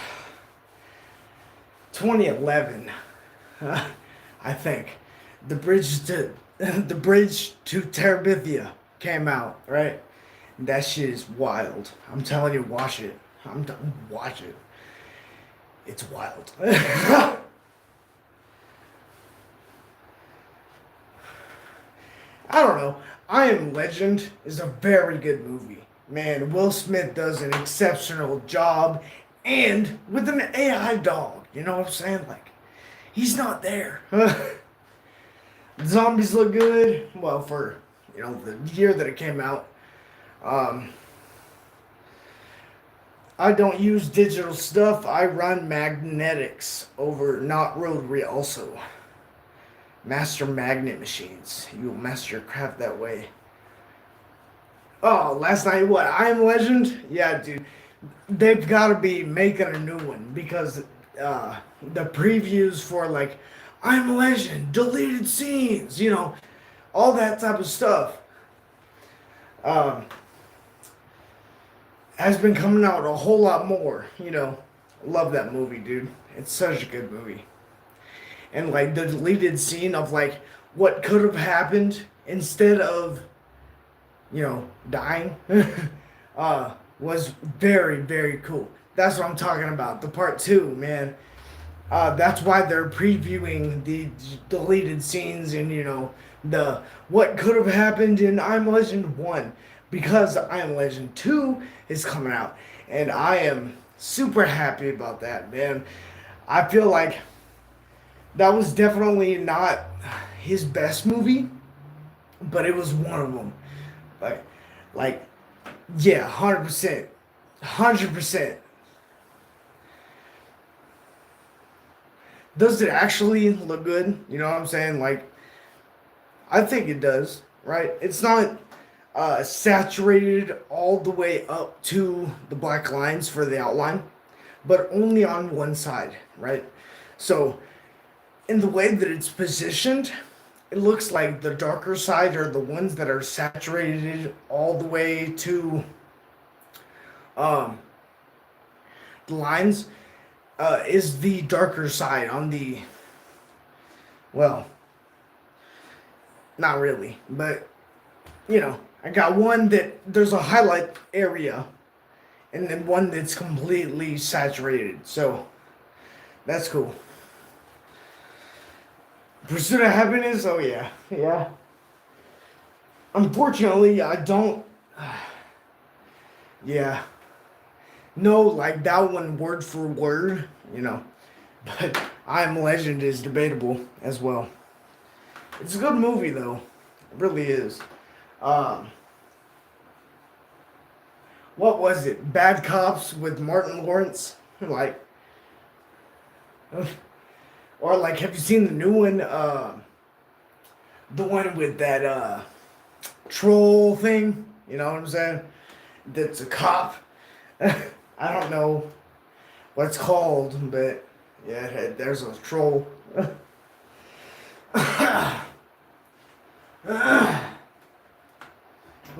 2011, I think, the bridge to Terabithia came out, right? That shit is wild. I'm telling you, watch it. Watch it. It's wild. I don't know. I Am Legend is a very good movie. Man, Will Smith does an exceptional job, and with an AI dog. You know what I'm saying? Like, he's not there. Zombies look good. Well, for the year that it came out. I don't use digital stuff. I run magnetics over, not rotary also. Master magnet machines. You will master your craft that way. Oh, last night, what? I Am Legend? Yeah, dude. They've got to be making a new one because the previews for, like, I Am Legend, deleted scenes, all that type of stuff. Has been coming out a whole lot more, Love that movie, dude. It's such a good movie. And like the deleted scene of like what could have happened instead of, dying, was very, very cool. That's what I'm talking about. The part two, man. That's why they're previewing the deleted scenes and the what could have happened in I Am Legend 1, because I Am Legend 2 is coming out, and I am super happy about that, man. I feel like that was definitely not his best movie, but it was one of them. Like, yeah, 100%, 100%. Does it actually look good? You know what I'm saying? Like, I think it does, right? It's not saturated all the way up to the black lines for the outline, but only on one side, right? So, in the way that it's positioned, it looks like the darker side are the ones that are saturated all the way to um, the lines, is the darker side on the, well, not really, but I got one that there's a highlight area, and then one that's completely saturated. So that's cool. Pursuit of Happiness. Oh yeah, yeah. Unfortunately, I don't. Yeah. No, like that one word for word, you know. But I Am Legend is debatable as well. It's a good movie though. It really is. Um, what was it? Bad Cops with Martin Lawrence? Like, or like, have you seen the new one? The one with that troll thing. You know what I'm saying? That's a cop. I don't know what it's called, but yeah, there's a troll.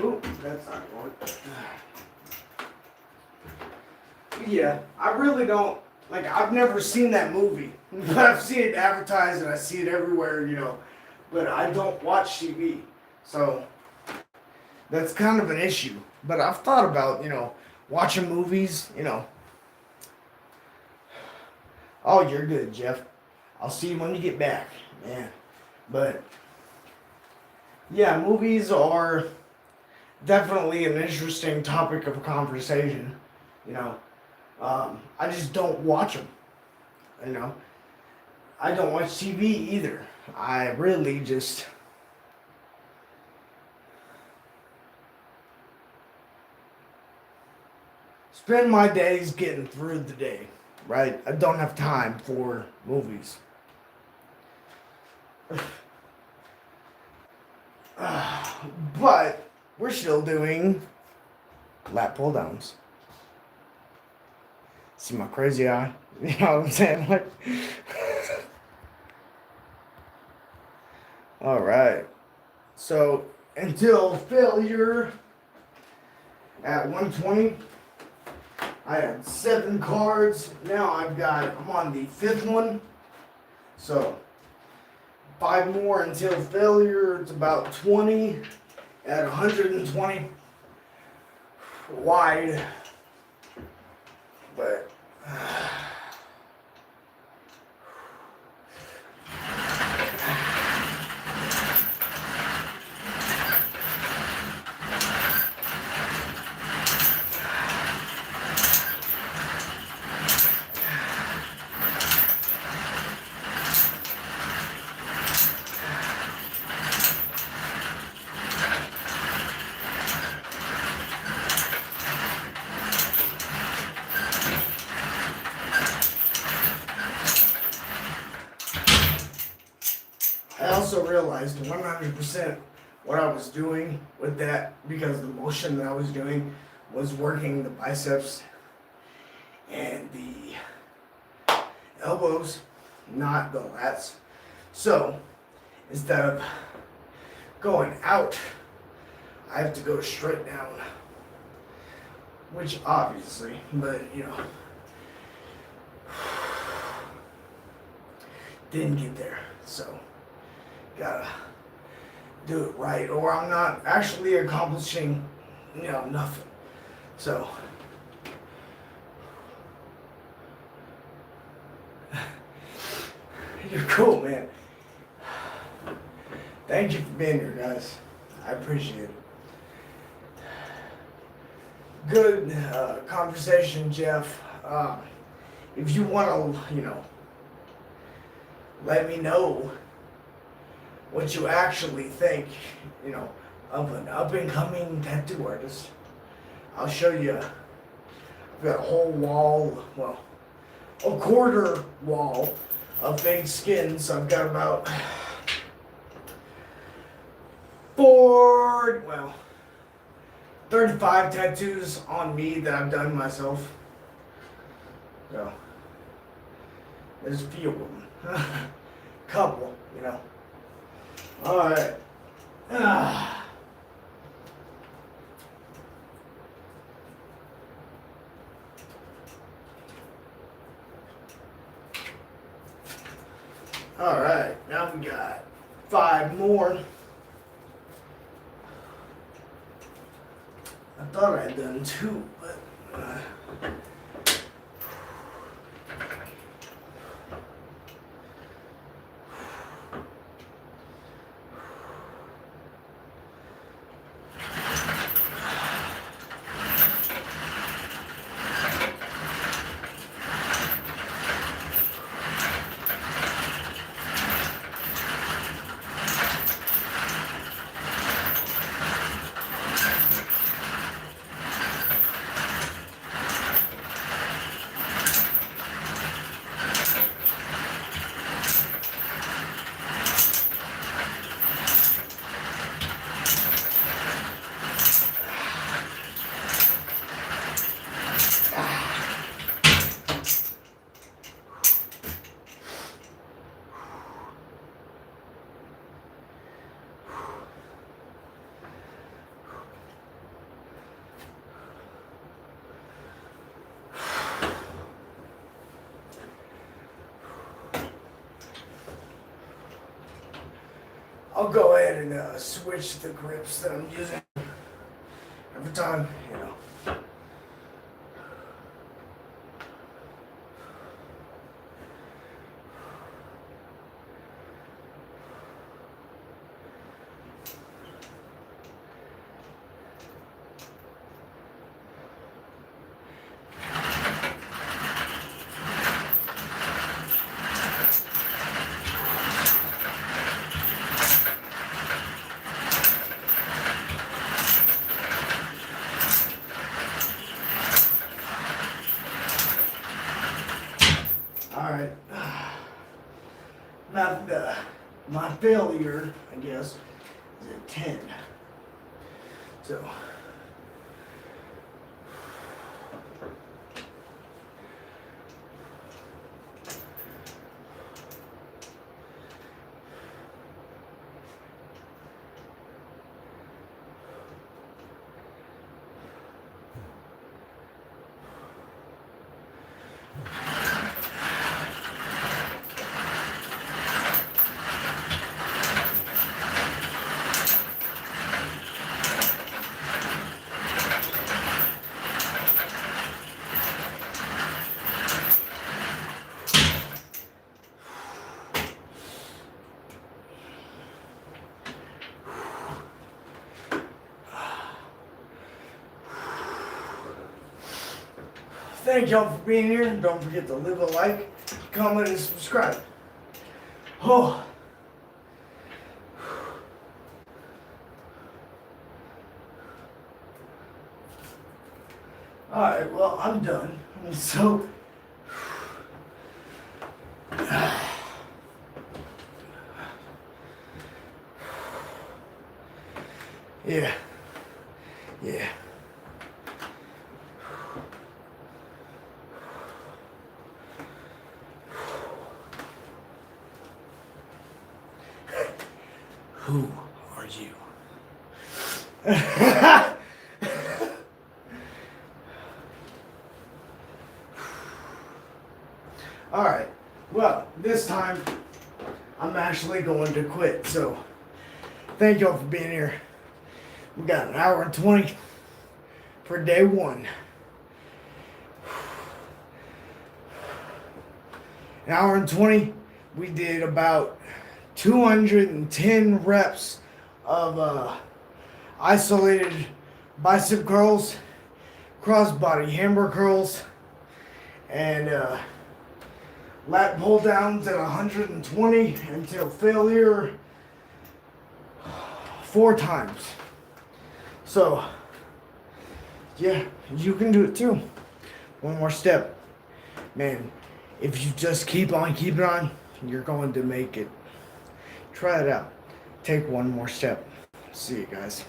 Oop, that's not going. Yeah, I really don't like. I've never seen that movie, but I've seen it advertised and I see it everywhere, you know. But I don't watch TV, so that's kind of an issue. But I've thought about, you know, watching movies, you know. Oh, you're good, Jeff. I'll see you when you get back, man. But yeah, movies are definitely an interesting topic of conversation. You know, I just don't watch them. You know, I don't watch TV either. I really just spend my days getting through the day. Right? I don't have time for movies. But we're still doing lat pull downs. See my crazy eye? You know what I'm saying? Like, all right. So until failure at 120, I had 7 cards. Now I'm on the 5th one. So 5 more until failure. It's about 20 at 120 wide. But I also realized 100% what I was doing with that, because the motion that I was doing was working the biceps and the elbows, not the lats. So instead of going out, I have to go straight down, which obviously, but you know, didn't get there. So gotta do it right, or I'm not actually accomplishing, you know, nothing. So you're cool, man. Thank you for being here, guys. I appreciate it. Good conversation, Jeff. If you want to, you know, let me know what you actually think, you know, of an up and coming tattoo artist. I'll show you. I've got a whole wall, well, a quarter wall of fake skin. So I've got about 35 tattoos on me that I've done myself. So there's a few of them. Couple, you know. Alright. Alright, now we got 5 more. thought I had done 2, but I'll go ahead and switch the grips that I'm using every time, you know. Alright. My failure, I guess, is at 10. So. Thank y'all for being here. Don't forget to leave a like, comment, and subscribe. Oh. Alright, well, I'm done. So. Yeah. Yeah. Who are you? Alright, well, this time I'm actually going to quit, so thank y'all for being here. We got an hour and 20 for day 1. An hour and 20, we did about 210 reps of isolated bicep curls, crossbody hammer curls, and lat pull downs at 120 until failure 4 times. So, yeah, you can do it too. One more step. Man, if you just keep on keeping on, you're going to make it. Try it out. Take one more step. See you guys.